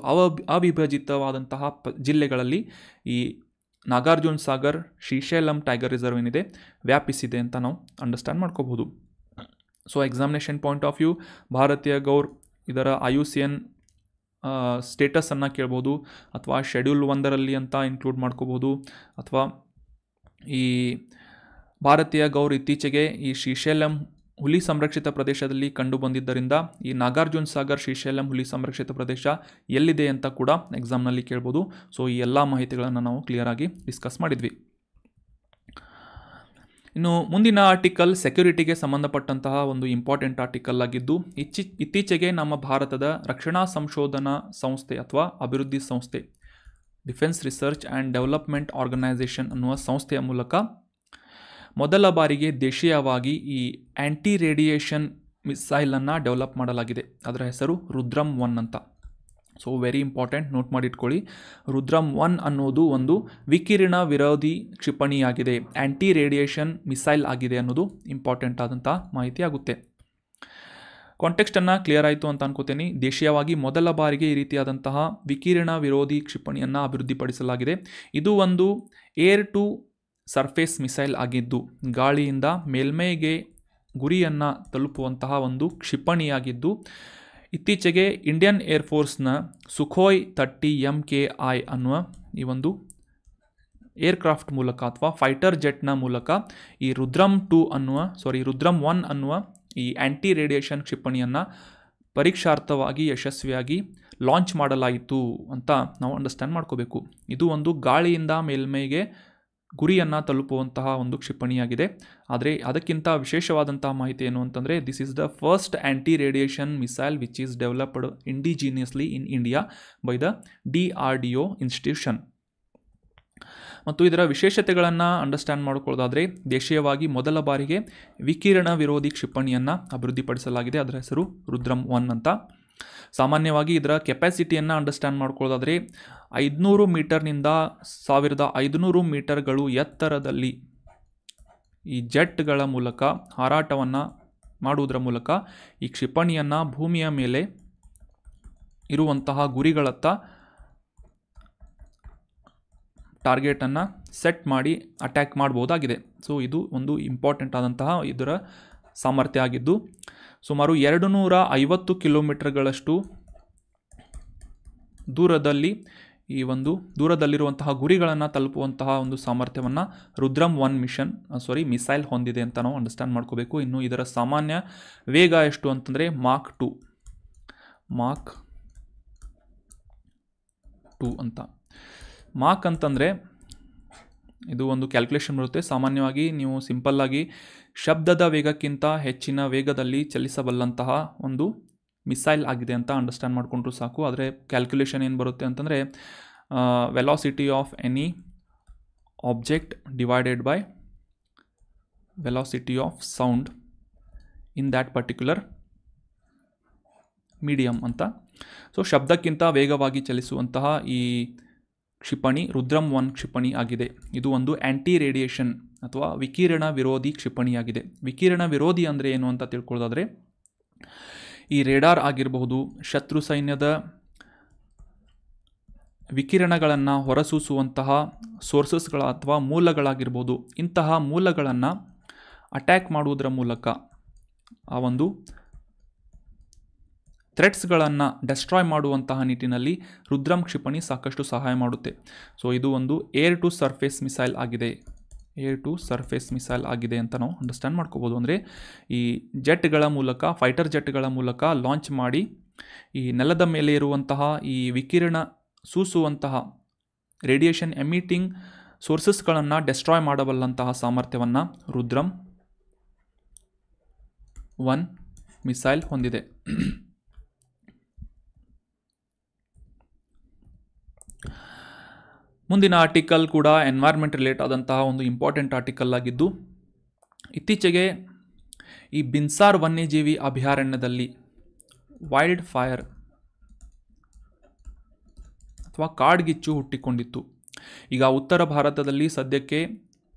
ಅವಿಭಜಿತವಾದಂತಹ ಜಿಲ್ಲೆಗಳಲ್ಲಿ ಈ ನಾಗಾರ್ಜುನ ಸಾಗರ್ ಶ್ರೀಶೈಲಂ ಟೈಗರ್ ರಿಸರ್ವ್ ಏನಿದೆ ವ್ಯಾಪಿಸಿದೆ ಅಂತ ನಾವು ಅಂಡರ್ಸ್ಟ್ಯಾಂಡ್ ಮಾಡ್ಕೋಬಹುದು. So examination point of view ಭಾರತೀಯ ಗೌರ್ ಇದರ IUCN ಸ್ಟೇಟಸನ್ನು ಕೇಳ್ಬೋದು, ಅಥವಾ ಶೆಡ್ಯೂಲ್ 1 ಅಂತ ಇನ್ಕ್ಲೂಡ್ ಮಾಡ್ಕೋಬೋದು, ಅಥವಾ ಈ ಭಾರತೀಯ ಗೌರ್ ಇತ್ತೀಚೆಗೆ ಈ ಶ್ರೀಶೈಲಂ ಹುಲಿ ಸಂರಕ್ಷಿತ ಪ್ರದೇಶದಲ್ಲಿ ಕಂಡು ಬಂದಿದ್ದರಿಂದ ಈ ನಾಗಾರ್ಜುನ ಸಾಗರ್ ಶ್ರೀಶೈಲಂ ಹುಲಿ ಸಂರಕ್ಷಿತ ಪ್ರದೇಶ ಎಲ್ಲಿದೆ ಅಂತ ಕೂಡ ಎಕ್ಸಾಮ್ನಲ್ಲಿ ಕೇಳ್ಬೋದು. ಸೊ ಈ ಎಲ್ಲ ಮಾಹಿತಿಗಳನ್ನು ನಾವು ಕ್ಲಿಯರ್ ಆಗಿ ಡಿಸ್ಕಸ್ ಮಾಡಿದ್ವಿ. ಇನ್ನು ಮುಂದಿನ ಆರ್ಟಿಕಲ್ ಸೆಕ್ಯೂರಿಟಿಗೆ ಸಂಬಂಧಪಟ್ಟಂತಹ ಒಂದು ಇಂಪಾರ್ಟೆಂಟ್ ಆರ್ಟಿಕಲ್ ಆಗಿದ್ದು, ಇತ್ತೀಚೆಗೆ ನಮ್ಮ ಭಾರತದ ರಕ್ಷಣಾ ಸಂಶೋಧನಾ ಸಂಸ್ಥೆ ಅಥವಾ ಅಭಿವೃದ್ಧಿ ಸಂಸ್ಥೆ defence research and development organisation ಅನ್ನುವ ಸಂಸ್ಥೆಯ ಮೂಲಕ ಮೊದಲ ಬಾರಿಗೆ ದೇಶೀಯವಾಗಿ ಈ ಆ್ಯಂಟಿ ರೇಡಿಯೇಷನ್ ಮಿಸೈಲನ್ನು ಡೆವಲಪ್ ಮಾಡಲಾಗಿದೆ. ಅದರ ಹೆಸರು ರುದ್ರಮ್-1 ಅಂತ. ಸೊ ವೆರಿ ಇಂಪಾರ್ಟೆಂಟ್, ನೋಟ್ ಮಾಡಿಟ್ಕೊಳ್ಳಿ. ರುದ್ರಮ್-1 ಅನ್ನೋದು ಒಂದು ವಿಕಿರಣ ವಿರೋಧಿ ಕ್ಷಿಪಣಿಯಾಗಿದೆ, ಆ್ಯಂಟಿ ರೇಡಿಯೇಷನ್ ಮಿಸೈಲ್ ಆಗಿದೆ ಅನ್ನೋದು ಇಂಪಾರ್ಟೆಂಟ್ ಆದಂಥ ಮಾಹಿತಿ ಆಗುತ್ತೆ. ಕಾಂಟೆಕ್ಸ್ಟನ್ನು ಕ್ಲಿಯರ್ ಆಯಿತು ಅಂತ ಅನ್ಕೋತೀನಿ. ದೇಶೀಯವಾಗಿ ಮೊದಲ ಬಾರಿಗೆ ಈ ರೀತಿಯಾದಂತಹ ವಿಕಿರಣ ವಿರೋಧಿ ಕ್ಷಿಪಣಿಯನ್ನು ಅಭಿವೃದ್ಧಿಪಡಿಸಲಾಗಿದೆ. ಇದು ಒಂದು ಏರ್ ಟು ಸರ್ಫೇಸ್ ಮಿಸೈಲ್ ಆಗಿದ್ದು ಗಾಳಿಯಿಂದ ಮೇಲ್ಮೈಗೆ ಗುರಿಯನ್ನು ತಲುಪುವಂತಹ ಒಂದು ಕ್ಷಿಪಣಿಯಾಗಿದ್ದು, ಇತ್ತೀಚೆಗೆ ಇಂಡಿಯನ್ ಏರ್ಫೋರ್ಸ್ನ ಸುಖೋಯ್ 30 MKI ಅನ್ನುವ ಈ ಒಂದು ಏರ್ಕ್ರಾಫ್ಟ್ ಮೂಲಕ ಅಥವಾ ಫೈಟರ್ ಜೆಟ್ನ ಮೂಲಕ ಈ ರುದ್ರಮ್-1 ಅನ್ನುವ ಈ ಆ್ಯಂಟಿ ರೇಡಿಯೇಷನ್ ಕ್ಷಿಪಣಿಯನ್ನು ಪರೀಕ್ಷಾರ್ಥವಾಗಿ ಯಶಸ್ವಿಯಾಗಿ ಲಾಂಚ್ ಮಾಡಲಾಯಿತು ಅಂತ ನಾವು ಅಂಡರ್ಸ್ಟ್ಯಾಂಡ್ ಮಾಡ್ಕೋಬೇಕು. ಇದು ಒಂದು ಗಾಳಿಯಿಂದ ಮೇಲ್ಮೈಗೆ ಗುರಿಯನ್ನು ತಲುಪುವಂತಹ ಒಂದು ಕ್ಷಿಪಣಿಯಾಗಿದೆ. ಆದರೆ ಅದಕ್ಕಿಂತ ವಿಶೇಷವಾದಂತಹ ಮಾಹಿತಿ ಏನು ಅಂತಂದರೆ, this is the first anti radiation missile which is developed indigenously in India by the DRDO institution. ಮತ್ತು ಇದರ ವಿಶೇಷತೆಗಳನ್ನು ಅಂಡರ್ಸ್ಟ್ಯಾಂಡ್ ಮಾಡಿಕೊಳ್ಳೋದಾದರೆ, ದೇಶೀಯವಾಗಿ ಮೊದಲ ಬಾರಿಗೆ ವಿಕಿರಣ ವಿರೋಧಿ ಕ್ಷಿಪಣಿಯನ್ನು ಅಭಿವೃದ್ಧಿಪಡಿಸಲಾಗಿದೆ. ಅದರ ಹೆಸರು ರುದ್ರಮ್-1 ಅಂತ. ಸಾಮಾನ್ಯವಾಗಿ ಇದರ ಕೆಪಾಸಿಟಿಯನ್ನು ಅಂಡರ್ಸ್ಟ್ಯಾಂಡ್ ಮಾಡ್ಕೊಳ್ಳೋದಾದರೆ 500 ಮೀಟರ್ನಿಂದ 1500 ಮೀಟರ್ಗಳು ಎತ್ತರದಲ್ಲಿ ಈ ಜೆಟ್ಗಳ ಮೂಲಕ ಹಾರಾಟವನ್ನು ಮಾಡುವುದರ ಮೂಲಕ ಈ ಕ್ಷಿಪಣಿಯನ್ನು ಭೂಮಿಯ ಮೇಲೆ ಇರುವಂತಹ ಗುರಿಗಳತ್ತ ಟಾರ್ಗೆಟನ್ನು ಸೆಟ್ ಮಾಡಿ ಅಟ್ಯಾಕ್ ಮಾಡ್ಬೋದಾಗಿದೆ. ಸೊ ಇದು ಒಂದು ಇಂಪಾರ್ಟೆಂಟ್ ಆದಂತಹ ಇದರ ಸಾಮರ್ಥ್ಯ ಆಗಿದ್ದು, ಸುಮಾರು 250 ಕಿಲೋಮೀಟರ್ಗಳಷ್ಟು ದೂರದಲ್ಲಿರುವಂತಹ ಗುರಿಗಳನ್ನು ತಲುಪುವಂತಹ ಒಂದು ಸಾಮರ್ಥ್ಯವನ್ನು ರುದ್ರಮ್-1 ಮಿಸೈಲ್ ಹೊಂದಿದೆ ಅಂತ ನಾವು ಅಂಡರ್ಸ್ಟ್ಯಾಂಡ್ ಮಾಡ್ಕೋಬೇಕು. ಇನ್ನು ಇದರ ಸಾಮಾನ್ಯ ವೇಗ ಎಷ್ಟು ಅಂತಂದರೆ ಮಾಕ್ 2 ಅಂತ. ಮಾಕ್ ಅಂತಂದರೆ ಇದು ಒಂದು ಕ್ಯಾಲ್ಕುಲೇಷನ್ ಬರುತ್ತೆ. ಸಾಮಾನ್ಯವಾಗಿ ನೀವು ಸಿಂಪಲ್ಲಾಗಿ ಶಬ್ದದ ವೇಗಕ್ಕಿಂತ ಹೆಚ್ಚಿನ ವೇಗದಲ್ಲಿ ಚಲಿಸಬಲ್ಲಂತಹ ಒಂದು ಮಿಸೈಲ್ ಆಗಿದೆ ಅಂತ ಅಂಡರ್ಸ್ಟ್ಯಾಂಡ್ ಮಾಡಿಕೊಂಡ್ರು ಸಾಕು. ಆದರೆ ಕ್ಯಾಲ್ಕುಲೇಷನ್ ಏನು ಬರುತ್ತೆ ಅಂತಂದರೆ, velocity of any object divided by velocity of sound in that particular medium ಅಂತ. ಸೊ ಶಬ್ದಕ್ಕಿಂತ ವೇಗವಾಗಿ ಚಲಿಸುವಂತಹ ಈ ಕ್ಷಿಪಣಿ ರುದ್ರಮ್-1 ಕ್ಷಿಪಣಿ ಆಗಿದೆ. ಇದು ಒಂದು ಆ್ಯಂಟಿ ರೇಡಿಯೇಷನ್ ಅಥವಾ ವಿಕಿರಣ ವಿರೋಧಿ ಕ್ಷಿಪಣಿಯಾಗಿದೆ. ವಿಕಿರಣ ವಿರೋಧಿ ಅಂದರೆ ಏನು ಅಂತ ತಿಳ್ಕೊಳ್ಳೋದಾದರೆ, ಈ ರೇಡಾರ್ ಆಗಿರಬಹುದು, ಶತ್ರು ಸೈನ್ಯದ ವಿಕಿರಣಗಳನ್ನು ಹೊರಸೂಸುವಂತಹ ಸೋರ್ಸಸ್ಗಳ ಅಥವಾ ಮೂಲಗಳಾಗಿರ್ಬೋದು, ಇಂತಹ ಮೂಲಗಳನ್ನು ಅಟ್ಯಾಕ್ ಮಾಡುವುದರ ಮೂಲಕ ಆ ಒಂದು ಥ್ರೆಟ್ಸ್ಗಳನ್ನು ಡೆಸ್ಟ್ರಾಯ್ ಮಾಡುವಂತಹ ನಿಟ್ಟಿನಲ್ಲಿ ರುದ್ರಂ ಕ್ಷಿಪಣಿ ಸಾಕಷ್ಟು ಸಹಾಯ ಮಾಡುತ್ತೆ. ಸೊ ಇದು ಒಂದು ಏರ್ ಟು ಸರ್ಫೇಸ್ ಮಿಸೈಲ್ ಆಗಿದೆ. ಏರ್ ಟು ಸರ್ಫೇಸ್ ಮಿಸೈಲ್ ಆಗಿದೆ ಅಂತ ನಾವು ಅಂಡರ್ಸ್ಟ್ಯಾಂಡ್ ಮಾಡ್ಕೋಬೋದು. ಅಂದರೆ ಈ ಜೆಟ್ಗಳ ಮೂಲಕ, ಫೈಟರ್ ಜೆಟ್ಗಳ ಮೂಲಕ ಲಾಂಚ್ ಮಾಡಿ ಈ ನೆಲದ ಮೇಲೆ ಇರುವಂತಹ ಈ ವಿಕಿರಣ ಸೂಸುವಂತಹ ರೇಡಿಯೇಷನ್ ಎಮಿಟಿಂಗ್ ಸೋರ್ಸಸ್ಗಳನ್ನು ಡೆಸ್ಟ್ರಾಯ್ ಮಾಡಬಲ್ಲಂತಹ ಸಾಮರ್ಥ್ಯವನ್ನು ರುದ್ರಂ 1 ಮಿಸೈಲ್ ಹೊಂದಿದೆ. ಮುಂದಿನ ಆರ್ಟಿಕಲ್ ಕೂಡ ಎನ್ವೈರ್ಮೆಂಟ್ ರಿಲೇಟ್ ಆದಂತಹ ಒಂದು ಇಂಪಾರ್ಟೆಂಟ್ ಆರ್ಟಿಕಲ್ ಆಗಿದ್ದು, ಇತ್ತೀಚೆಗೆ ಈ ಬಿನ್ಸಾರ್ ವನ್ಯಜೀವಿ ಅಭಯಾರಣ್ಯದಲ್ಲಿ ವೈಲ್ಡ್ ಫೈರ್ ಅಥವಾ ಕಾಡ್ಗಿಚ್ಚು ಹುಟ್ಟಿಕೊಂಡಿತ್ತು. ಈಗ ಉತ್ತರ ಭಾರತದಲ್ಲಿ ಸದ್ಯಕ್ಕೆ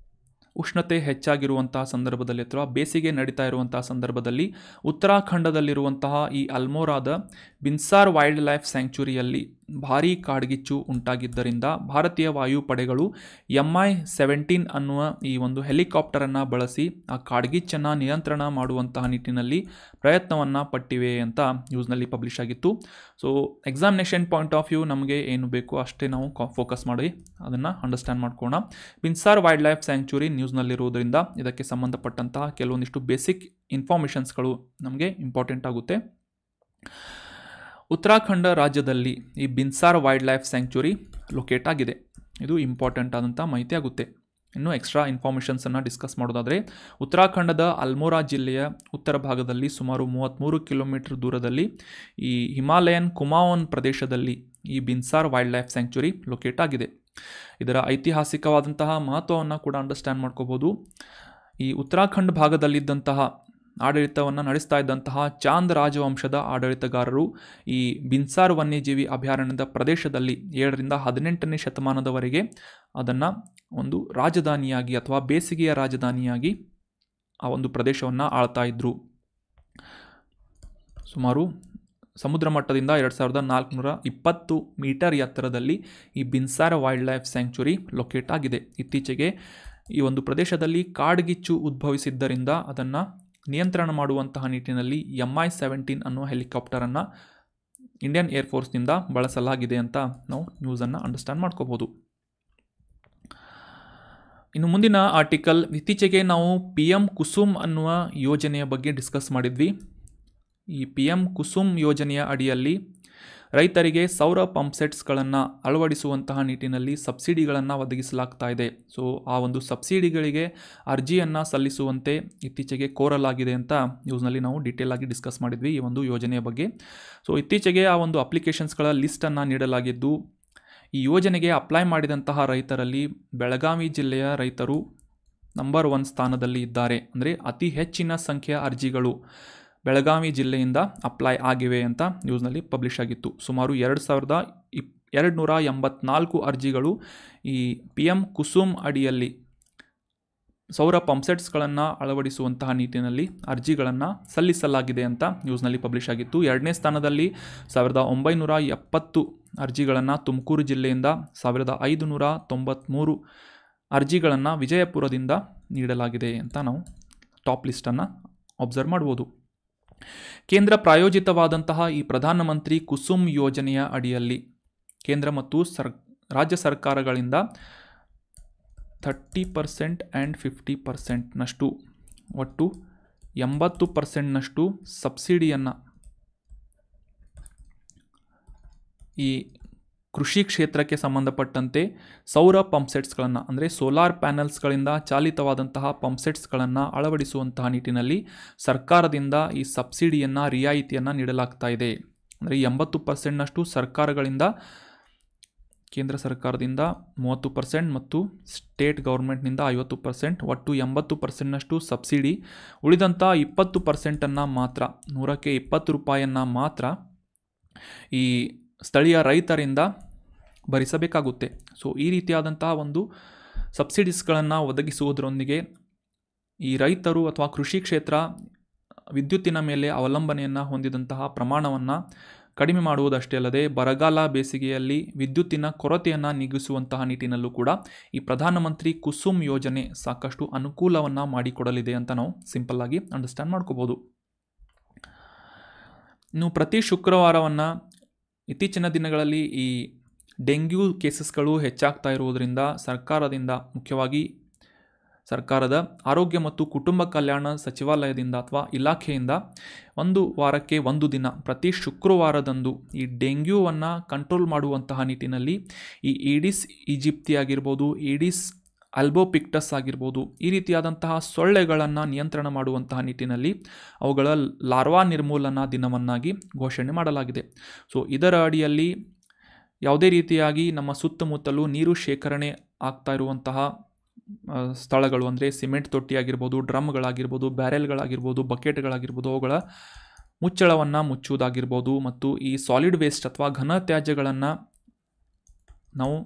ಉಷ್ಣತೆ ಹೆಚ್ಚಾಗಿರುವಂತಹ ಸಂದರ್ಭದಲ್ಲಿ ಅಥವಾ ಬೇಸಿಗೆ ನಡೀತಾ ಇರುವಂತಹ ಸಂದರ್ಭದಲ್ಲಿ ಉತ್ತರಾಖಂಡದಲ್ಲಿರುವಂತಹ ಈ ಅಲ್ಮೋರಾದ ಬಿನ್ಸಾರ್ ವೈಲ್ಡ್ ಲೈಫ್ ಸ್ಯಾಂಕ್ಚುರಿಯಲ್ಲಿ ಭಾರೀ ಕಾಡ್ಗಿಚ್ಚು ಉಂಟಾಗಿದ್ದರಿಂದ ಭಾರತೀಯ ವಾಯುಪಡೆಗಳು Mi-17 ಅನ್ನುವ ಈ ಒಂದು ಹೆಲಿಕಾಪ್ಟರನ್ನು ಬಳಸಿ ಆ ಕಾಡ್ಗಿಚ್ಚನ್ನು ನಿಯಂತ್ರಣ ಮಾಡುವಂತಹ ನಿಟ್ಟಿನಲ್ಲಿ ಪ್ರಯತ್ನವನ್ನು ಪಟ್ಟಿವೆ ಅಂತ ನ್ಯೂಸ್ನಲ್ಲಿ ಪಬ್ಲಿಷ್ ಆಗಿತ್ತು. So examination point of view ನಮಗೆ ಏನು ಬೇಕು ಅಷ್ಟೇ ನಾವು ಫೋಕಸ್ ಮಾಡಿ ಅದನ್ನು ಅಂಡರ್ಸ್ಟ್ಯಾಂಡ್ ಮಾಡ್ಕೋಣ. ಬಿನ್ಸಾರ್ ವೈಲ್ಡ್ ಲೈಫ್ ಸ್ಯಾಂಕ್ಚುರಿ ನ್ಯೂಸ್ನಲ್ಲಿರುವುದರಿಂದ ಇದಕ್ಕೆ ಸಂಬಂಧಪಟ್ಟಂತಹ ಕೆಲವೊಂದಿಷ್ಟು ಬೇಸಿಕ್ ಇನ್ಫಾರ್ಮೇಷನ್ಸ್ಗಳು ನಮಗೆ ಇಂಪಾರ್ಟೆಂಟ್ ಆಗುತ್ತೆ. ಉತ್ತರಾಖಂಡ ರಾಜ್ಯದಲ್ಲಿ ಈ ಬಿನ್ಸಾರ್ ವೈಲ್ಡ್ ಲೈಫ್ ಸ್ಯಾಂಕ್ಚುರಿ ಲೊಕೇಟ್ ಆಗಿದೆ. ಇದು ಇಂಪಾರ್ಟೆಂಟ್ ಆದಂಥ ಮಾಹಿತಿ ಆಗುತ್ತೆ. ಇನ್ನು ಎಕ್ಸ್ಟ್ರಾ ಇನ್ಫಾರ್ಮೇಷನ್ಸನ್ನು ಡಿಸ್ಕಸ್ ಮಾಡೋದಾದರೆ, ಉತ್ತರಾಖಂಡದ ಅಲ್ಮೋರಾ ಜಿಲ್ಲೆಯ ಉತ್ತರ ಭಾಗದಲ್ಲಿ ಸುಮಾರು 33 ಕಿಲೋಮೀಟರ್ ದೂರದಲ್ಲಿ ಈ ಹಿಮಾಲಯನ್ ಕುಮಾವೋನ್ ಪ್ರದೇಶದಲ್ಲಿ ಈ ಬಿನ್ಸಾರ್ ವೈಲ್ಡ್ ಲೈಫ್ ಸ್ಯಾಂಕ್ಚುರಿ ಲೊಕೇಟ್ ಆಗಿದೆ. ಇದರ ಐತಿಹಾಸಿಕವಾದಂತಹ ಮಹತ್ವವನ್ನು ಕೂಡ ಅಂಡರ್ಸ್ಟ್ಯಾಂಡ್ ಮಾಡ್ಕೋಬೋದು. ಈ ಉತ್ತರಾಖಂಡ್ ಭಾಗದಲ್ಲಿದ್ದಂತಹ ಆಡಳಿತವನ್ನು ನಡೆಸ್ತಾ ಇದ್ದಂತಹ ಚಾಂದ್ ರಾಜವಂಶದ ಆಡಳಿತಗಾರರು ಈ ಬಿನ್ಸಾರ್ ವನ್ಯಜೀವಿ ಅಭಯಾರಣ್ಯದ ಪ್ರದೇಶದಲ್ಲಿ 7ರಿಂದ 18ನೇ ಶತಮಾನದವರೆಗೆ ಅದನ್ನು ಒಂದು ರಾಜಧಾನಿಯಾಗಿ ಅಥವಾ ಬೇಸಿಗೆಯ ರಾಜಧಾನಿಯಾಗಿ ಆ ಒಂದು ಪ್ರದೇಶವನ್ನು ಆಳ್ತಾ ಇದ್ದರು. ಸುಮಾರು ಸಮುದ್ರ ಮಟ್ಟದಿಂದ 2420 ಮೀಟರ್ ಎತ್ತರದಲ್ಲಿ ಈ ಬಿನ್ಸಾರ್ ವೈಲ್ಡ್ ಲೈಫ್ ಸ್ಯಾಂಕ್ಚುರಿ ಲೊಕೇಟ್ ಆಗಿದೆ. ಇತ್ತೀಚೆಗೆ ಈ ಒಂದು ಪ್ರದೇಶದಲ್ಲಿ ಕಾಡ್ಗಿಚ್ಚು ಉದ್ಭವಿಸಿದ್ದರಿಂದ ಅದನ್ನು ನಿಯಂತ್ರಣ ಮಾಡುವಂತಹ ನಿಟ್ಟಿನಲ್ಲಿ Mi-17 ಅನ್ನುವ ಹೆಲಿಕಾಪ್ಟರನ್ನು ಇಂಡಿಯನ್ ಏರ್ಫೋರ್ಸ್ನಿಂದ ಬಳಸಲಾಗಿದೆ ಅಂತ ನಾವು ನ್ಯೂಸನ್ನು ಅಂಡರ್ಸ್ಟ್ಯಾಂಡ್ ಮಾಡ್ಕೋಬೋದು. ಇನ್ನು ಮುಂದಿನ ಆರ್ಟಿಕಲ್, ಇತ್ತೀಚೆಗೆ ನಾವು PM ಕುಸುಮ್ ಅನ್ನುವ ಯೋಜನೆಯ ಬಗ್ಗೆ ಡಿಸ್ಕಸ್ ಮಾಡಿದ್ವಿ. ಈ PM ಕುಸುಮ್ ಯೋಜನೆಯ ಅಡಿಯಲ್ಲಿ ರೈತರಿಗೆ ಸೌರ ಪಂಪ್ಸೆಟ್ಸ್ಗಳನ್ನು ಅಳವಡಿಸುವಂತಹ ನಿಟ್ಟಿನಲ್ಲಿ ಸಬ್ಸಿಡಿಗಳನ್ನು ಒದಗಿಸಲಾಗ್ತಾ ಇದೆ. ಸೊ ಆ ಒಂದು ಸಬ್ಸಿಡಿಗಳಿಗೆ ಅರ್ಜಿಯನ್ನು ಸಲ್ಲಿಸುವಂತೆ ಇತ್ತೀಚೆಗೆ ಕೋರಲಾಗಿದೆ ಅಂತ ನ್ಯೂಸ್ನಲ್ಲಿ ನಾವು ಡೀಟೇಲ್ ಆಗಿ ಡಿಸ್ಕಸ್ ಮಾಡಿದ್ವಿ ಈ ಒಂದು ಯೋಜನೆಯ ಬಗ್ಗೆ. ಸೊ ಇತ್ತೀಚೆಗೆ ಆ ಒಂದು ಅಪ್ಲಿಕೇಶನ್ಸ್ಗಳ ಲಿಸ್ಟನ್ನು ನೀಡಲಾಗಿದ್ದು, ಈ ಯೋಜನೆಗೆ ಅಪ್ಲೈ ಮಾಡಿದಂತಹ ರೈತರಲ್ಲಿ ಬೆಳಗಾವಿ ಜಿಲ್ಲೆಯ ರೈತರು ನಂಬರ್ 1 ಸ್ಥಾನದಲ್ಲಿ ಇದ್ದಾರೆ. ಅಂದರೆ ಅತಿ ಹೆಚ್ಚಿನ ಸಂಖ್ಯೆಯ ಅರ್ಜಿಗಳು ಬೆಳಗಾವಿ ಜಿಲ್ಲೆಯಿಂದ ಅಪ್ಲೈ ಆಗಿವೆ ಅಂತ ನ್ಯೂಸ್ನಲ್ಲಿ ಪಬ್ಲಿಷ್ ಆಗಿತ್ತು. ಸುಮಾರು 2284 ಅರ್ಜಿಗಳು ಈ PM ಕುಸುಮ್ ಅಡಿಯಲ್ಲಿ ಸೌರ ಪಂಪ್ಸೆಟ್ಸ್ಗಳನ್ನು ಅಳವಡಿಸುವಂತಹ ನಿಟ್ಟಿನಲ್ಲಿ ಅರ್ಜಿಗಳನ್ನು ಸಲ್ಲಿಸಲಾಗಿದೆ ಅಂತ ನ್ಯೂಸ್ನಲ್ಲಿ ಪಬ್ಲಿಷ್ ಆಗಿತ್ತು. 2ನೇ ಸ್ಥಾನದಲ್ಲಿ 1970 ಅರ್ಜಿಗಳನ್ನು ತುಮಕೂರು ಜಿಲ್ಲೆಯಿಂದ, 1593 ಅರ್ಜಿಗಳನ್ನು ವಿಜಯಪುರದಿಂದ ನೀಡಲಾಗಿದೆ ಅಂತ ನಾವು ಟಾಪ್ ಲಿಸ್ಟನ್ನು ಅಬ್ಸರ್ವ್ ಮಾಡ್ಬೋದು. ಕೇಂದ್ರ ಪ್ರಾಯೋಜಿತವಾದಂತಹ ಈ ಪ್ರಧಾನಮಂತ್ರಿ ಕುಸುಮ್ ಯೋಜನೆಯ ಅಡಿಯಲ್ಲಿ ಕೇಂದ್ರ ಮತ್ತು ರಾಜ್ಯ ಸರ್ಕಾರಗಳಿಂದ 30% ಆ್ಯಂಡ್ 50%ನಷ್ಟು ಒಟ್ಟು 80%ನಷ್ಟು ಸಬ್ಸಿಡಿಯನ್ನು ಈ ಕೃಷಿ ಕ್ಷೇತ್ರಕ್ಕೆ ಸಂಬಂಧಪಟ್ಟಂತೆ ಸೌರ ಪಂಪ್ಸೆಟ್ಸ್ಗಳನ್ನು ಅಂದರೆ ಸೋಲಾರ್ ಪ್ಯಾನಲ್ಸ್ಗಳಿಂದ ಚಾಲಿತವಾದಂತಹ ಪಂಪ್ಸೆಟ್ಸ್ಗಳನ್ನು ಅಳವಡಿಸುವಂತಹ ನಿಟ್ಟಿನಲ್ಲಿ ಸರ್ಕಾರದಿಂದ ಈ ಸಬ್ಸಿಡಿಯನ್ನು ರಿಯಾಯಿತಿಯನ್ನು ನೀಡಲಾಗ್ತಾ ಇದೆ. ಅಂದರೆ 80%ನಷ್ಟು ಸರ್ಕಾರಗಳಿಂದ, ಕೇಂದ್ರ ಸರ್ಕಾರದಿಂದ 30% ಮತ್ತು ಸ್ಟೇಟ್ ಗೌರ್ಮೆಂಟ್ನಿಂದ 50%, ಒಟ್ಟು 80%ನಷ್ಟು ಸಬ್ಸಿಡಿ. ಉಳಿದಂಥ 20%ಅನ್ನು ಮಾತ್ರ, 100ಕ್ಕೆ 20 ರೂಪಾಯಿಯನ್ನು ಮಾತ್ರ ಈ ಸ್ಥಳೀಯ ರೈತರಿಂದ ಭರಿಸಬೇಕಾಗುತ್ತೆ. ಸೊ ಈ ರೀತಿಯಾದಂತಹ ಒಂದು ಸಬ್ಸಿಡೀಸ್ಗಳನ್ನು ಒದಗಿಸುವುದರೊಂದಿಗೆ ಈ ರೈತರು ಅಥವಾ ಕೃಷಿ ಕ್ಷೇತ್ರ ವಿದ್ಯುತ್ತಿನ ಮೇಲೆ ಅವಲಂಬನೆಯನ್ನು ಹೊಂದಿದಂತಹ ಪ್ರಮಾಣವನ್ನು ಕಡಿಮೆ ಮಾಡುವುದಷ್ಟೇ ಅಲ್ಲದೆ ಬರಗಾಲ ಬೇಸಿಗೆಯಲ್ಲಿ ವಿದ್ಯುತ್ತಿನ ಕೊರತೆಯನ್ನು ನೀಗಿಸುವಂತಹ ನಿಟ್ಟಿನಲ್ಲೂ ಕೂಡ ಈ ಪ್ರಧಾನಮಂತ್ರಿ ಕುಸುಮ್ ಯೋಜನೆ ಸಾಕಷ್ಟು ಅನುಕೂಲವನ್ನು ಮಾಡಿಕೊಡಲಿದೆ ಅಂತ ನಾವು ಸಿಂಪಲ್ ಆಗಿ ಅಂಡರ್ಸ್ಟ್ಯಾಂಡ್ ಮಾಡ್ಕೋಬೋದು. ಇನ್ನು ಪ್ರತಿ ಶುಕ್ರವಾರವನ್ನು ಇತ್ತೀಚಿನ ದಿನಗಳಲ್ಲಿ ಈ ಡೆಂಗ್ಯೂ ಕೇಸಸ್ಗಳು ಹೆಚ್ಚಾಗ್ತಾ ಇರುವುದರಿಂದ ಸರ್ಕಾರದಿಂದ, ಮುಖ್ಯವಾಗಿ ಸರ್ಕಾರದ ಆರೋಗ್ಯ ಮತ್ತು ಕುಟುಂಬ ಕಲ್ಯಾಣ ಸಚಿವಾಲಯದಿಂದ ಅಥವಾ ಇಲಾಖೆಯಿಂದ ಒಂದು ವಾರಕ್ಕೆ ಒಂದು ದಿನ ಪ್ರತಿ ಶುಕ್ರವಾರದಂದು ಈ ಡೆಂಗ್ಯೂವನ್ನು ಕಂಟ್ರೋಲ್ ಮಾಡುವಂತಹ ನಿಟ್ಟಿನಲ್ಲಿ ಈ ಈಡಿಸ್ ಈಜಿಪ್ತಿ ಆಗಿರ್ಬೋದು, ಈಡಿಸ್ ಅಲ್ಬೋಪಿಕ್ಟಸ್ ಆಗಿರ್ಬೋದು, ಈ ರೀತಿಯಾದಂತಹ ಸೊಳ್ಳೆಗಳನ್ನು ನಿಯಂತ್ರಣ ಮಾಡುವಂತಹ ನಿಟ್ಟಿನಲ್ಲಿ ಅವುಗಳ ಲಾರ್ವಾ ನಿರ್ಮೂಲನಾ ದಿನವನ್ನಾಗಿ ಘೋಷಣೆ ಮಾಡಲಾಗಿದೆ. ಸೊ ಇದರ ಅಡಿಯಲ್ಲಿ ಯಾವುದೇ ರೀತಿಯಾಗಿ ನಮ್ಮ ಸುತ್ತಮುತ್ತಲೂ ನೀರು ಶೇಖರಣೆ ಆಗ್ತಾ ಇರುವಂತಹ ಸ್ಥಳಗಳು, ಅಂದರೆ ಸಿಮೆಂಟ್ ತೊಟ್ಟಿ ಆಗಿರ್ಬೋದು, ಡ್ರಮ್ಗಳಾಗಿರ್ಬೋದು, ಬ್ಯಾರೆಲ್ಗಳಾಗಿರ್ಬೋದು, ಬಕೆಟ್ಗಳಾಗಿರ್ಬೋದು, ಅವುಗಳ ಮುಚ್ಚಳವನ್ನು ಮುಚ್ಚುವುದಾಗಿರ್ಬೋದು, ಮತ್ತು ಈ ಸಾಲಿಡ್ ವೇಸ್ಟ್ ಅಥವಾ ಘನ ತ್ಯಾಜ್ಯಗಳನ್ನು ನಾವು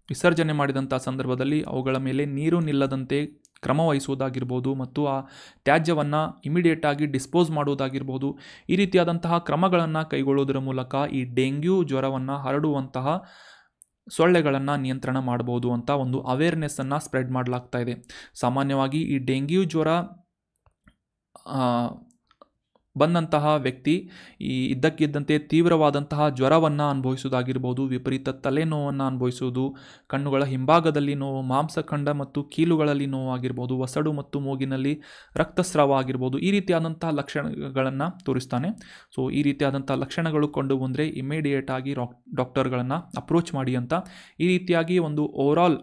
ವಿಸರ್ಜನೆ ಮಾಡಿದಂಥ ಸಂದರ್ಭದಲ್ಲಿ ಅವುಗಳ ಮೇಲೆ ನೀರು ನಿಲ್ಲದಂತೆ ಕ್ರಮ ವಹಿಸುವುದಾಗಿರ್ಬೋದು, ಮತ್ತು ಆ ತ್ಯಾಜ್ಯವನ್ನು ಇಮಿಡಿಯೇಟಾಗಿ ಡಿಸ್ಪೋಸ್ ಮಾಡುವುದಾಗಿರ್ಬೋದು, ಈ ರೀತಿಯಾದಂತಹ ಕ್ರಮಗಳನ್ನು ಕೈಗೊಳ್ಳುವುದರ ಮೂಲಕ ಈ ಡೆಂಗ್ಯೂ ಜ್ವರವನ್ನು ಹರಡುವಂತಹ ಸೊಳ್ಳೆಗಳನ್ನು ನಿಯಂತ್ರಣ ಮಾಡ್ಬೋದು ಅಂತ ಒಂದು ಅವೇರ್ನೆಸ್ಸನ್ನು ಸ್ಪ್ರೆಡ್ ಮಾಡಲಾಗ್ತಾ ಇದೆ. ಸಾಮಾನ್ಯವಾಗಿ ಈ ಡೆಂಗ್ಯೂ ಜ್ವರ ಬಂದಂತಹ ವ್ಯಕ್ತಿ ಈ ಇದ್ದಕ್ಕಿದ್ದಂತೆ ತೀವ್ರವಾದಂತಹ ಜ್ವರವನ್ನು ಅನುಭವಿಸುವುದಾಗಿರ್ಬೋದು, ವಿಪರೀತ ತಲೆನೋವನ್ನು ಅನುಭವಿಸುವುದು, ಕಣ್ಣುಗಳ ಹಿಂಭಾಗದಲ್ಲಿ ನೋವು, ಮಾಂಸಖಂಡ ಮತ್ತು ಕೀಲುಗಳಲ್ಲಿ ನೋವು ಆಗಿರ್ಬೋದು, ವಸಡು ಮತ್ತು ಮೂಗಿನಲ್ಲಿ ರಕ್ತಸ್ರಾವ ಆಗಿರ್ಬೋದು, ಈ ರೀತಿಯಾದಂತಹ ಲಕ್ಷಣಗಳನ್ನು ತೋರಿಸ್ತಾನೆ. ಸೊ ಈ ರೀತಿಯಾದಂಥ ಲಕ್ಷಣಗಳು ಕಂಡು ಬಂದರೆ ಇಮಿಡಿಯೇಟ್ ಆಗಿ ಡಾಕ್ಟರ್ಗಳನ್ನು ಅಪ್ರೋಚ್ ಮಾಡಿ ಅಂತ ಈ ರೀತಿಯಾಗಿ ಒಂದು ಓವರಾಲ್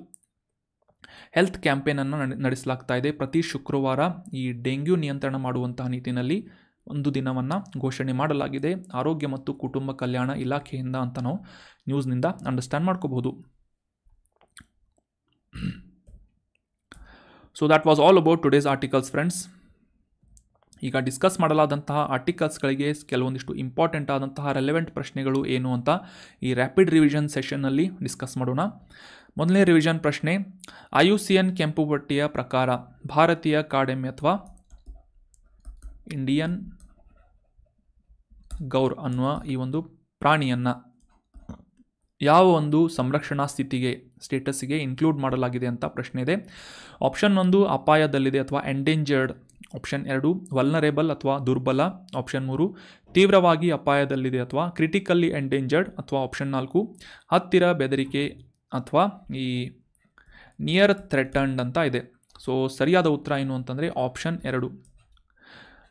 ಹೆಲ್ತ್ ಕ್ಯಾಂಪೇನನ್ನು ನಡೆಸಲಾಗ್ತಾ ಇದೆ. ಪ್ರತಿ ಶುಕ್ರವಾರ ಈ ಡೆಂಗ್ಯೂ ನಿಯಂತ್ರಣ ಮಾಡುವಂತಹ ನಿಟ್ಟಿನಲ್ಲಿ ಒಂದು ದಿನವನ್ನು ಘೋಷಣೆ ಮಾಡಲಾಗಿದೆ ಆರೋಗ್ಯ ಮತ್ತು ಕುಟುಂಬ ಕಲ್ಯಾಣ ಇಲಾಖೆಯಿಂದ ಅಂತ ನಾವು ನ್ಯೂಸ್ನಿಂದ ಅಂಡರ್ಸ್ಟ್ಯಾಂಡ್ ಮಾಡ್ಕೋಬಹುದು. So that was all about today's articles friends. ಈಗ ಡಿಸ್ಕಸ್ ಮಾಡಲಾದಂತಹ ಆರ್ಟಿಕಲ್ಸ್ಗಳಿಗೆ ಕೆಲವೊಂದಿಷ್ಟು ಇಂಪಾರ್ಟೆಂಟ್ ಆದಂತಹ ರೆಲೆವೆಂಟ್ ಪ್ರಶ್ನೆಗಳು ಏನು ಅಂತ ಈ ರ್ಯಾಪಿಡ್ ರಿವಿಷನ್ ಸೆಷನ್ನಲ್ಲಿ ಡಿಸ್ಕಸ್ ಮಾಡೋಣ. ಮೊದಲನೇ ರಿವಿಷನ್ ಪ್ರಶ್ನೆ, IUCN ಕೆಂಪು ಪಟ್ಟಿಯ ಪ್ರಕಾರ ಭಾರತೀಯ ಕಾಡೆಮ್ಮೆ ಅಥವಾ ಇಂಡಿಯನ್ ಗೌರ್ ಅನ್ನುವ ಈ ಒಂದು ಪ್ರಾಣಿಯನ್ನು ಯಾವ ಒಂದು ಸಂರಕ್ಷಣಾ ಸ್ಟೇಟಸ್ಗೆ ಇನ್ಕ್ಲೂಡ್ ಮಾಡಲಾಗಿದೆ ಅಂತ ಪ್ರಶ್ನೆ ಇದೆ. ಆಪ್ಷನ್ 1 ಅಪಾಯದಲ್ಲಿದೆ ಅಥವಾ ಎಂಡೇಂಜರ್ಡ್, ಆಪ್ಷನ್ 2 ವಲ್ನರೇಬಲ್ ಅಥವಾ ದುರ್ಬಲ, ಆಪ್ಷನ್ 3 ತೀವ್ರವಾಗಿ ಅಪಾಯದಲ್ಲಿದೆ ಅಥವಾ ಕ್ರಿಟಿಕಲ್ಲಿ ಎಂಡೇಂಜರ್ಡ್, ಅಥವಾ ಆಪ್ಷನ್ 4 ಹತ್ತಿರ ಬೆದರಿಕೆ ಅಥವಾ ಈ ನಿಯರ್ ಥ್ರೆಟನ್ಡ್ ಅಂತ ಇದೆ. ಸೊ ಸರಿಯಾದ ಉತ್ತರ ಏನು ಅಂತಂದರೆ ಆಪ್ಷನ್ 2.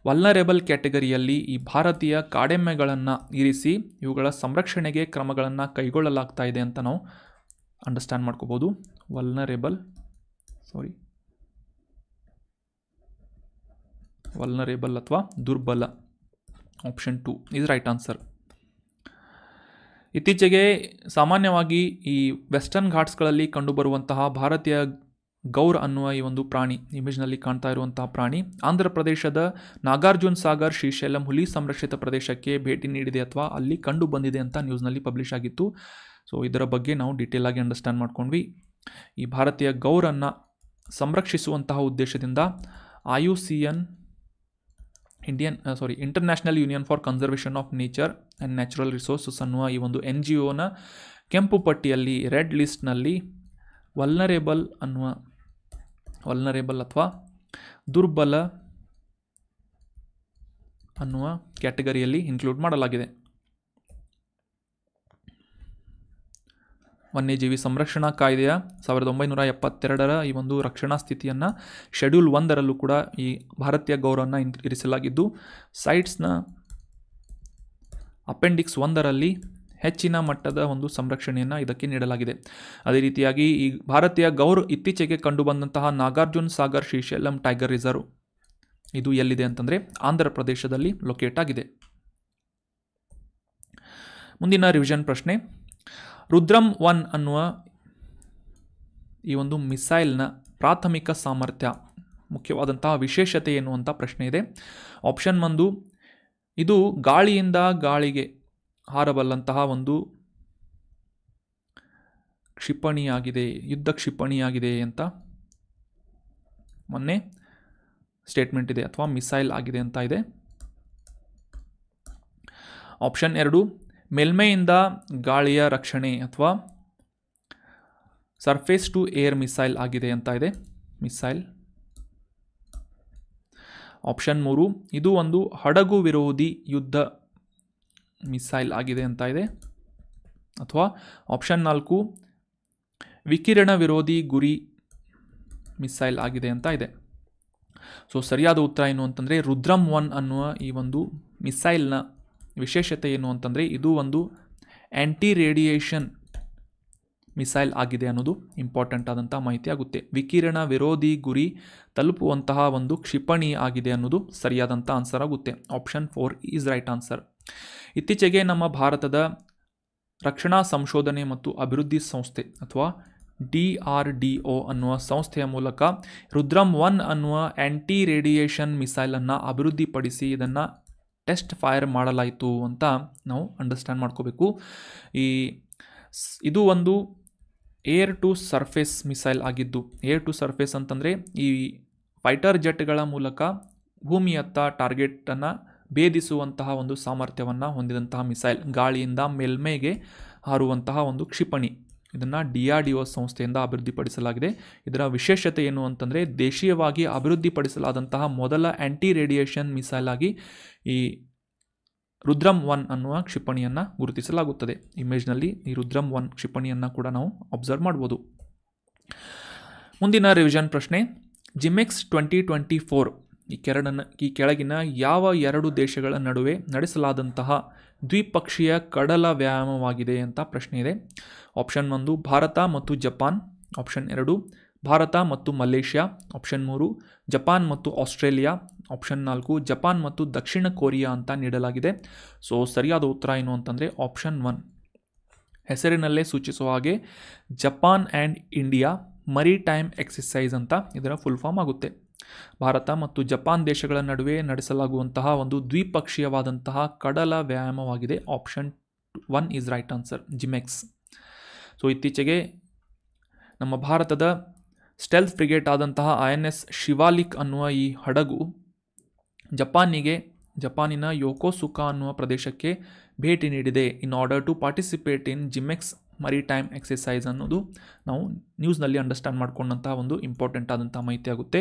ವಲ್ನರೇಬಲ್ ಕ್ಯಾಟಗರಿಯಲ್ಲಿ ಈ ಭಾರತೀಯ ಕಾಡೆಮ್ಮೆಗಳನ್ನು ಇರಿಸಿ ಇವುಗಳ ಸಂರಕ್ಷಣೆಗೆ ಕ್ರಮಗಳನ್ನು ಕೈಗೊಳ್ಳಲಾಗ್ತಾ ಇದೆ ಅಂತ ನಾವು ಅಂಡರ್ಸ್ಟ್ಯಾಂಡ್ ಮಾಡ್ಕೋಬೋದು. ವಲ್ನರೇಬಲ್ ಅಥವಾ ದುರ್ಬಲ, ಆಪ್ಷನ್ 2 ಇಸ್ ರೈಟ್ ಆನ್ಸರ್. ಇತ್ತೀಚೆಗೆ ಸಾಮಾನ್ಯವಾಗಿ ಈ ವೆಸ್ಟರ್ನ್ ಘಾಟ್ಸ್ಗಳಲ್ಲಿ ಕಂಡುಬರುವಂತಹ ಭಾರತೀಯ ಗೌರ್ ಅನ್ನುವ ಈ ಒಂದು ಪ್ರಾಣಿ, ಇಮೇಜ್ನಲ್ಲಿ ಕಾಣ್ತಾ ಇರುವಂತಹ ಪ್ರಾಣಿ ಆಂಧ್ರ ಪ್ರದೇಶದ ನಾಗಾರ್ಜುನ ಸಾಗರ್ ಶ್ರೀಶೈಲಂ ಹುಲಿ ಸಂರಕ್ಷಿತ ಪ್ರದೇಶಕ್ಕೆ ಭೇಟಿ ನೀಡಿದೆ ಅಥವಾ ಅಲ್ಲಿ ಕಂಡು ಬಂದಿದೆ ಅಂತ ನ್ಯೂಸ್ನಲ್ಲಿ ಪಬ್ಲಿಷ್ ಆಗಿತ್ತು. ಸೊ ಇದರ ಬಗ್ಗೆ ನಾವು ಡೀಟೇಲ್ ಆಗಿ ಅಂಡರ್ಸ್ಟ್ಯಾಂಡ್ ಮಾಡ್ಕೊಂಡ್ವಿ. ಈ ಭಾರತೀಯ ಗೌರನ್ನು ಸಂರಕ್ಷಿಸುವಂತಹ ಉದ್ದೇಶದಿಂದ IUCN international union for conservation of nature and natural resources ಅನ್ನುವ ಈ ಒಂದು NGOನ ಕೆಂಪು ಪಟ್ಟಿಯಲ್ಲಿ ರೆಡ್ ಲಿಸ್ಟ್ನಲ್ಲಿ ವಲ್ನರೇಬಲ್ ಅಥವಾ ದುರ್ಬಲ ಅನ್ನುವ ಕ್ಯಾಟಗರಿಯಲ್ಲಿ ಇನ್ಕ್ಲೂಡ್ ಮಾಡಲಾಗಿದೆ. ವನ್ಯಜೀವಿ ಸಂರಕ್ಷಣಾ ಕಾಯ್ದೆಯ 1972ರ ಈ ಒಂದು ರಕ್ಷಣಾ ಸ್ಥಿತಿಯನ್ನು ಶೆಡ್ಯೂಲ್ 1ರಲ್ಲೂ ಕೂಡ ಈ ಭಾರತೀಯ ಗೌರನ್ನು ಇರಿಸಲಾಗಿದ್ದು, ಸೈಟ್ಸ್ನ ಅಪೆಂಡಿಕ್ಸ್ 1ರಲ್ಲಿ ಹೆಚ್ಚಿನ ಮಟ್ಟದ ಒಂದು ಸಂರಕ್ಷಣೆಯನ್ನು ಇದಕ್ಕೆ ನೀಡಲಾಗಿದೆ. ಅದೇ ರೀತಿಯಾಗಿ ಈ ಭಾರತೀಯ ಗೌರ್ ಇತ್ತೀಚೆಗೆ ಕಂಡುಬಂದಂತಹ ನಾಗಾರ್ಜುನ ಸಾಗರ್ ಶ್ರೀಶೈಲಂ ಟೈಗರ್ ರಿಸರ್ವ್ ಇದು ಎಲ್ಲಿದೆ ಅಂತಂದರೆ ಆಂಧ್ರ ಪ್ರದೇಶದಲ್ಲಿ ಲೊಕೇಟ್ ಆಗಿದೆ. ಮುಂದಿನ ರಿವಿಷನ್ ಪ್ರಶ್ನೆ, ರುದ್ರಂ 1 ಅನ್ನುವ ಈ ಒಂದು ಮಿಸೈಲ್ನ ಪ್ರಾಥಮಿಕ ಸಾಮರ್ಥ್ಯ, ಮುಖ್ಯವಾದಂತಹ ವಿಶೇಷತೆ ಏನು ಅಂತ ಪ್ರಶ್ನೆ ಇದೆ. ಆಪ್ಷನ್ 1 ಇದು ಗಾಳಿಯಿಂದ ಗಾಳಿಗೆ ಹಾರಬಲ್ಲಂತಹ ಒಂದು ಕ್ಷಿಪಣಿಯಾಗಿದೆ, ಯುದ್ಧ ಕ್ಷಿಪಣಿಯಾಗಿದೆ ಅಂತ ಮೊನ್ನೆ ಸ್ಟೇಟ್ಮೆಂಟ್ ಇದೆ, ಅಥವಾ ಮಿಸೈಲ್ ಆಗಿದೆ ಅಂತ ಇದೆ. ಆಪ್ಷನ್ 2 ಮೇಲ್ಮೈಯಿಂದ ಗಾಳಿಯ ರಕ್ಷಣೆ ಅಥವಾ ಸರ್ಫೇಸ್ ಟು ಏರ್ ಮಿಸೈಲ್ ಆಗಿದೆ ಅಂತ ಇದೆ, ಮಿಸೈಲ್. ಆಪ್ಷನ್ 3 ಇದು ಒಂದು ಹಡಗು ವಿರೋಧಿ ಯುದ್ಧ ಮಿಸೈಲ್ ಆಗಿದೆ ಅಂತ ಇದೆ. ಅಥವಾ ಆಪ್ಷನ್ 4 ವಿಕಿರಣ ವಿರೋಧಿ ಗುರಿ ಮಿಸೈಲ್ ಆಗಿದೆ ಅಂತ ಇದೆ. ಸೊ ಸರಿಯಾದ ಉತ್ತರ ಏನು ಅಂತಂದರೆ ರುದ್ರಮ್ 1 ಅನ್ನುವ ಈ ಒಂದು ಮಿಸೈಲ್ನ ವಿಶೇಷತೆ ಏನು ಅಂತಂದರೆ ಇದು ಒಂದು ಆ್ಯಂಟಿ ರೇಡಿಯೇಷನ್ ಮಿಸೈಲ್ ಆಗಿದೆ ಅನ್ನೋದು ಇಂಪಾರ್ಟೆಂಟ್ ಆದಂಥ ಮಾಹಿತಿ ಆಗುತ್ತೆ. ವಿಕಿರಣ ವಿರೋಧಿ ಗುರಿ ತಲುಪುವಂತಹ ಒಂದು ಕ್ಷಿಪಣಿ ಆಗಿದೆ ಅನ್ನೋದು ಸರಿಯಾದಂಥ ಆನ್ಸರ್ ಆಗುತ್ತೆ. Option 4 is right answer. ಇತ್ತೀಚೆಗೆ ನಮ್ಮ ಭಾರತದ ರಕ್ಷಣಾ ಸಂಶೋಧನೆ ಮತ್ತು ಅಭಿವೃದ್ಧಿ ಸಂಸ್ಥೆ ಅಥವಾ DRDO ಅನ್ನುವ ಸಂಸ್ಥೆಯ ಮೂಲಕ ರುದ್ರಮ್ 1 ಅನ್ನುವ ಆ್ಯಂಟಿ ರೇಡಿಯೇಷನ್ ಮಿಸೈಲನ್ನು ಅಭಿವೃದ್ಧಿಪಡಿಸಿ ಇದನ್ನು ಟೆಸ್ಟ್ ಫೈರ್ ಮಾಡಲಾಯಿತು ಅಂತ ನಾವು ಅಂಡರ್ಸ್ಟ್ಯಾಂಡ್ ಮಾಡ್ಕೋಬೇಕು. ಇದು ಒಂದು ಏರ್ ಟು ಸರ್ಫೇಸ್ ಮಿಸೈಲ್ ಆಗಿದ್ದು, ಏರ್ ಟು ಸರ್ಫೇಸ್ ಅಂತಂದರೆ ಈ ಫೈಟರ್ ಜೆಟ್ಗಳ ಮೂಲಕ ಭೂಮಿಯತ್ತ ಟಾರ್ಗೆಟನ್ನು ಭೇದಿಸುವಂತಹ ಒಂದು ಸಾಮರ್ಥ್ಯವನ್ನು ಹೊಂದಿದಂತಹ ಮಿಸೈಲ್, ಗಾಳಿಯಿಂದ ಮೇಲ್ಮೈಗೆ ಹಾರುವಂತಹ ಒಂದು ಕ್ಷಿಪಣಿ. ಇದನ್ನು DRDO ಸಂಸ್ಥೆಯಿಂದ ಅಭಿವೃದ್ಧಿಪಡಿಸಲಾಗಿದೆ. ಇದರ ವಿಶೇಷತೆ ಏನು ಅಂತಂದರೆ ದೇಶೀಯವಾಗಿ ಅಭಿವೃದ್ಧಿಪಡಿಸಲಾದಂತಹ ಮೊದಲ ಆ್ಯಂಟಿ ರೇಡಿಯೇಷನ್ ಮಿಸೈಲ್ ಆಗಿ ಈ ರುದ್ರಮ್ 1 ಅನ್ನುವ ಕ್ಷಿಪಣಿಯನ್ನು ಗುರುತಿಸಲಾಗುತ್ತದೆ. ಇಮೇಜ್ನಲ್ಲಿ ಈ ರುದ್ರಮ್ 1 ಕ್ಷಿಪಣಿಯನ್ನು ಕೂಡ ನಾವು ಅಬ್ಸರ್ವ್ ಮಾಡ್ಬೋದು. ಮುಂದಿನ ರಿವಿಷನ್ ಪ್ರಶ್ನೆ, ಜಿಮೆಕ್ಸ್ 2024 ಈ ಕೆಳಗಿನ ಯಾವ 2 ದೇಶಗಳ ನಡುವೆ ನಡೆಸಲಾದಂತಹ ದ್ವಿಪಕ್ಷೀಯ ಕಡಲ ವ್ಯಾಯಾಮವಾಗಿದೆ ಅಂತ ಪ್ರಶ್ನೆ ಇದೆ. ಆಪ್ಷನ್ 1 ಭಾರತ ಮತ್ತು ಜಪಾನ್, ಆಪ್ಷನ್ 2 ಭಾರತ ಮತ್ತು ಮಲೇಷ್ಯಾ, ಆಪ್ಷನ್ 3 ಜಪಾನ್ ಮತ್ತು ಆಸ್ಟ್ರೇಲಿಯಾ, ಆಪ್ಷನ್ 4 ಜಪಾನ್ ಮತ್ತು ದಕ್ಷಿಣ ಕೊರಿಯಾ ಅಂತ ನೀಡಲಾಗಿದೆ. ಸೊ ಸರಿಯಾದ ಉತ್ತರ ಏನು ಅಂತಂದರೆ ಆಪ್ಷನ್ 1. ಹೆಸರಿನಲ್ಲೇ ಸೂಚಿಸುವ ಹಾಗೆ Japan and India maritime exercise ಅಂತ ಇದರ ಫುಲ್ ಫಾರ್ಮ್ ಆಗುತ್ತೆ. ಭಾರತ ಮತ್ತು ಜಪಾನ್ ದೇಶಗಳ ನಡುವೆ ನಡೆಸಲಾಗುವಂತಹ ಒಂದು ದ್ವಿಪಕ್ಷೀಯವಾದಂತಹ ಕಡಲ ವ್ಯಾಯಾಮವಾಗಿದೆ. Option 1 is right answer, JIMEX. So ಇತ್ತೀಚೆಗೆ ನಮ್ಮ ಭಾರತದ ಸ್ಟೆಲ್ತ್ ಫ್ರಿಗೇಟ್ ಆದಂತಹ INS ಶಿವಾಲಿಕ್ ಅನ್ನುವ ಈ ಹಡಗು ಜಪಾನಿನ ಯೋಕೋಸುಕಾ ಅನ್ನುವ ಪ್ರದೇಶಕ್ಕೆ ಭೇಟಿ ನೀಡಿದೆ in order to participate in JIMEX maritime exercise ಅನ್ನೋದು ನಾವು ನ್ಯೂಸ್ನಲ್ಲಿ ಅಂಡರ್ಸ್ಟ್ಯಾಂಡ್ ಮಾಡ್ಕೊಂಡಂತಹ ಒಂದು ಇಂಪಾರ್ಟೆಂಟ್ ಆದಂಥ ಮಾಹಿತಿ ಆಗುತ್ತೆ.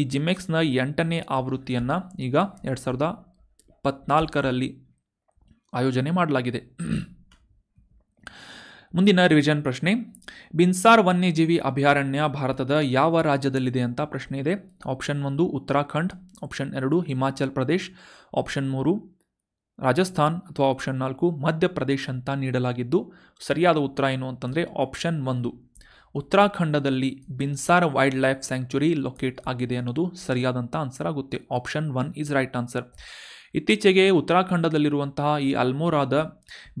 ಈ ಜಿಮೆಕ್ಸ್ನ 8ನೇ ಆವೃತ್ತಿಯನ್ನು ಈಗ 2024ರಲ್ಲಿ ಆಯೋಜನೆ ಮಾಡಲಾಗಿದೆ. ಮುಂದಿನ ರಿವಿಷನ್ ಪ್ರಶ್ನೆ, ಬಿನ್ಸಾರ್ ವನ್ಯಜೀವಿ ಅಭಯಾರಣ್ಯ ಭಾರತದ ಯಾವ ರಾಜ್ಯದಲ್ಲಿದೆ ಅಂತ ಪ್ರಶ್ನೆ ಇದೆ. Option 1 Uttarakhand, option 2 Himachal Pradesh, option 3 Rajasthan ಅಥವಾ ಆಪ್ಷನ್ 4 ಮಧ್ಯಪ್ರದೇಶ್ ಅಂತ ನೀಡಲಾಗಿದ್ದು ಸರಿಯಾದ ಉತ್ತರ ಏನು ಅಂತಂದರೆ ಆಪ್ಷನ್ 1 ಉತ್ತರಾಖಂಡದಲ್ಲಿ Binsar wild life sanctuary locate ಆಗಿದೆ ಅನ್ನೋದು ಸರಿಯಾದಂಥ ಆನ್ಸರ್ ಆಗುತ್ತೆ. Option 1 is right answer. ಇತ್ತೀಚೆಗೆ ಉತ್ತರಾಖಂಡದಲ್ಲಿರುವಂತಹ ಈ ಅಲ್ಮೋರಾದ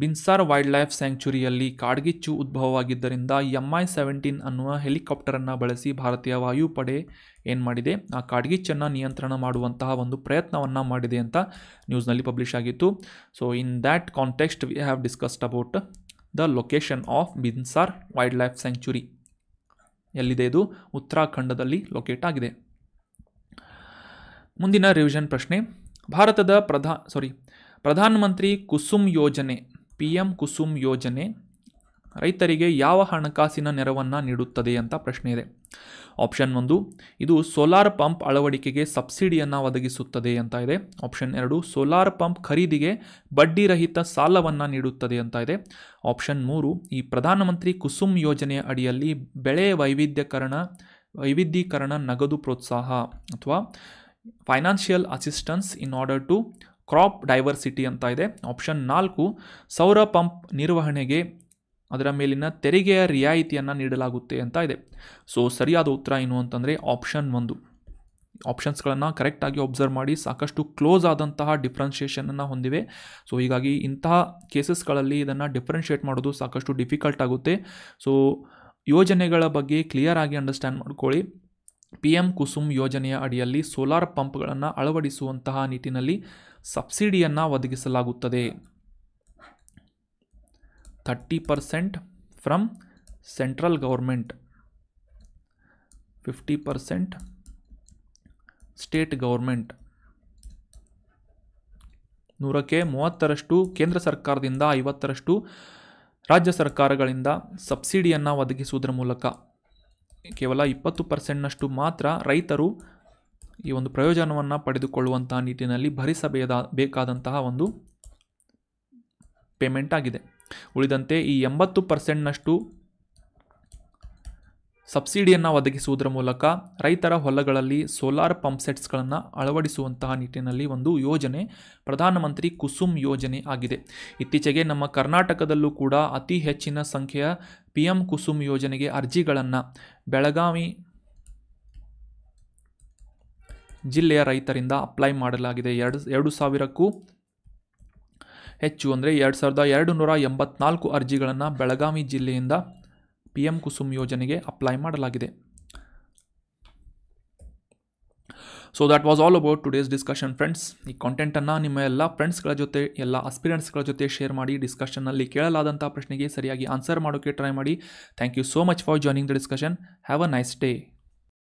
ಬಿನ್ಸಾರ್ ವೈಲ್ಡ್ ಲೈಫ್ ಸ್ಯಾಂಕ್ಚುರಿಯಲ್ಲಿ ಕಾಡ್ಗಿಚ್ಚು ಉದ್ಭವವಾಗಿದ್ದರಿಂದ MI-17 ಅನ್ನುವ ಹೆಲಿಕಾಪ್ಟರನ್ನು ಬಳಸಿ ಭಾರತೀಯ ವಾಯುಪಡೆ ಏನು ಮಾಡಿದೆ, ಆ ಕಾಡ್ಗಿಚ್ಚನ್ನು ನಿಯಂತ್ರಣ ಮಾಡುವಂತಹ ಒಂದು ಪ್ರಯತ್ನವನ್ನು ಮಾಡಿದೆ ಅಂತ ನ್ಯೂಸ್ನಲ್ಲಿ ಪಬ್ಲಿಷ್ ಆಗಿತ್ತು. So in that context we have discussed about the location of Binsar wild life sanctuary. ಎಲ್ಲಿದೆ ಇದು? ಉತ್ತರಾಖಂಡದಲ್ಲಿ ಲೊಕೇಟ್ ಆಗಿದೆ. ಮುಂದಿನ ರಿವಿಷನ್ ಪ್ರಶ್ನೆ, ಭಾರತದ ಪ್ರಧಾನಮಂತ್ರಿ ಕುಸುಮ್ ಯೋಜನೆ PM ಕುಸುಮ್ ಯೋಜನೆ ರೈತರಿಗೆ ಯಾವ ಹಣಕಾಸಿನ ನೆರವನ್ನು ನೀಡುತ್ತದೆ ಅಂತ ಪ್ರಶ್ನೆ ಇದೆ. ಆಪ್ಷನ್ 1 ಇದು ಸೋಲಾರ್ ಪಂಪ್ ಅಳವಡಿಕೆಗೆ ಸಬ್ಸಿಡಿಯನ್ನು ಒದಗಿಸುತ್ತದೆ ಅಂತ ಇದೆ. ಆಪ್ಷನ್ 2 ಸೋಲಾರ್ ಪಂಪ್ ಖರೀದಿಗೆ ಬಡ್ಡಿ ರಹಿತ ಸಾಲವನ್ನು ನೀಡುತ್ತದೆ ಅಂತ ಇದೆ. ಆಪ್ಷನ್ 3 ಈ ಪ್ರಧಾನಮಂತ್ರಿ ಕುಸುಮ್ ಯೋಜನೆಯ ಅಡಿಯಲ್ಲಿ ಬೆಳೆ ವೈವಿಧ್ಯೀಕರಣ ನಗದು ಪ್ರೋತ್ಸಾಹ ಅಥವಾ financial assistance in order to crop diversity ಅಂತ ಇದೆ. ಆಪ್ಷನ್ 4 ಸೌರ ಪಂಪ್ ನಿರ್ವಹಣೆಗೆ ಅದರ ಮೇಲಿನ ತೆರಿಗೆಯ ರಿಯಾಯಿತಿಯನ್ನು ನೀಡಲಾಗುತ್ತೆ ಅಂತ ಇದೆ. ಸೊ ಸರಿಯಾದ ಉತ್ತರ ಏನು ಅಂತಂದರೆ ಆಪ್ಷನ್ 1. ಆಪ್ಷನ್ಸ್ಗಳನ್ನು ಕರೆಕ್ಟಾಗಿ ಒಬ್ಸರ್ವ್ ಮಾಡಿ, ಸಾಕಷ್ಟು ಕ್ಲೋಸ್ ಆದಂತಹ ಡಿಫ್ರೆನ್ಷಿಯೇಷನನ್ನು ಹೊಂದಿವೆ. ಸೊ ಹೀಗಾಗಿ ಇಂತಹ ಕೇಸಸ್ಗಳಲ್ಲಿ ಇದನ್ನು ಡಿಫ್ರೆನ್ಷಿಯೇಟ್ ಮಾಡೋದು ಸಾಕಷ್ಟು ಡಿಫಿಕಲ್ಟ್ ಆಗುತ್ತೆ. ಸೊ ಯೋಜನೆಗಳ ಬಗ್ಗೆ ಕ್ಲಿಯರ್ ಆಗಿ ಅಂಡರ್ಸ್ಟ್ಯಾಂಡ್ ಮಾಡ್ಕೊಳ್ಳಿ. PM ಕುಸುಮ್ ಯೋಜನೆಯ ಅಡಿಯಲ್ಲಿ ಸೋಲಾರ್ ಪಂಪ್ಗಳನ್ನು ಅಳವಡಿಸುವಂತಹ ನಿಟ್ಟಿನಲ್ಲಿ ಸಬ್ಸಿಡಿಯನ್ನು ಒದಗಿಸಲಾಗುತ್ತದೆ. 30% from central government, 50% state government, 100ಕ್ಕೆ 30% ಕೇಂದ್ರ ಸರ್ಕಾರದಿಂದ, 50% ರಾಜ್ಯ ಸರ್ಕಾರಗಳಿಂದ ಸಬ್ಸಿಡಿಯನ್ನು ಒದಗಿಸುವುದರ ಮೂಲಕ ಕೇವಲ 20%ನಷ್ಟು ಮಾತ್ರ ರೈತರು ಈ ಒಂದು ಪ್ರಯೋಜನವನ್ನು ಪಡೆದುಕೊಳ್ಳುವಂತಹ ನಿಟ್ಟಿನಲ್ಲಿ ಭರಿಸಬೇಕಾದಂತಹ ಒಂದು ಪೇಮೆಂಟ್ ಆಗಿದೆ. ಉಳಿದಂತೆ ಈ 80%ನಷ್ಟು ಸಬ್ಸಿಡಿಯನ್ನು ಒದಗಿಸುವುದರ ಮೂಲಕ ರೈತರ ಹೊಲಗಳಲ್ಲಿ ಸೋಲಾರ್ ಪಂಪ್ ಸೆಟ್ಸ್ಗಳನ್ನು ಅಳವಡಿಸುವಂತಹ ನಿಟ್ಟಿನಲ್ಲಿ ಒಂದು ಯೋಜನೆ ಪ್ರಧಾನಮಂತ್ರಿ ಕುಸುಮ್ ಯೋಜನೆ ಆಗಿದೆ. ಇತ್ತೀಚೆಗೆ ನಮ್ಮ ಕರ್ನಾಟಕದಲ್ಲೂ ಕೂಡ ಅತಿ ಹೆಚ್ಚಿನ ಸಂಖ್ಯೆಯ PM ಕುಸುಮ್ ಯೋಜನೆಗೆ ಅರ್ಜಿಗಳನ್ನು ಬೆಳಗಾವಿ ಜಿಲ್ಲೆಯ ರೈತರಿಂದ ಅಪ್ಲೈ ಮಾಡಲಾಗಿದೆ. 2,000ಕ್ಕೂ ಹೆಚ್ಚು ಅಂದರೆ 2,284 ಅರ್ಜಿಗಳನ್ನು ಬೆಳಗಾವಿ ಜಿಲ್ಲೆಯಿಂದ PM ಕುಸುಮ್ ಯೋಜನೆಗೆ ಅಪ್ಲೈ ಮಾಡಲಾಗಿದೆ. So that was all about today's discussion friends. ಈ ಕಾಂಟೆಂಟನ್ನು ನಿಮ್ಮ ಎಲ್ಲ ಫ್ರೆಂಡ್ಸ್ಗಳ ಜೊತೆ, ಎಲ್ಲ ಆಸ್ಪಿರೆಂಟ್ಸ್ಗಳ ಜೊತೆ ಶೇರ್ ಮಾಡಿ ಡಿಸ್ಕಷನ್ನಲ್ಲಿ ಕೇಳಲಾದಂಥ ಪ್ರಶ್ನೆಗೆ ಸರಿಯಾಗಿ ಆನ್ಸರ್ ಮಾಡೋಕ್ಕೆ ಟ್ರೈ ಮಾಡಿ. Thank you so much for joining the discussion. Have a nice day.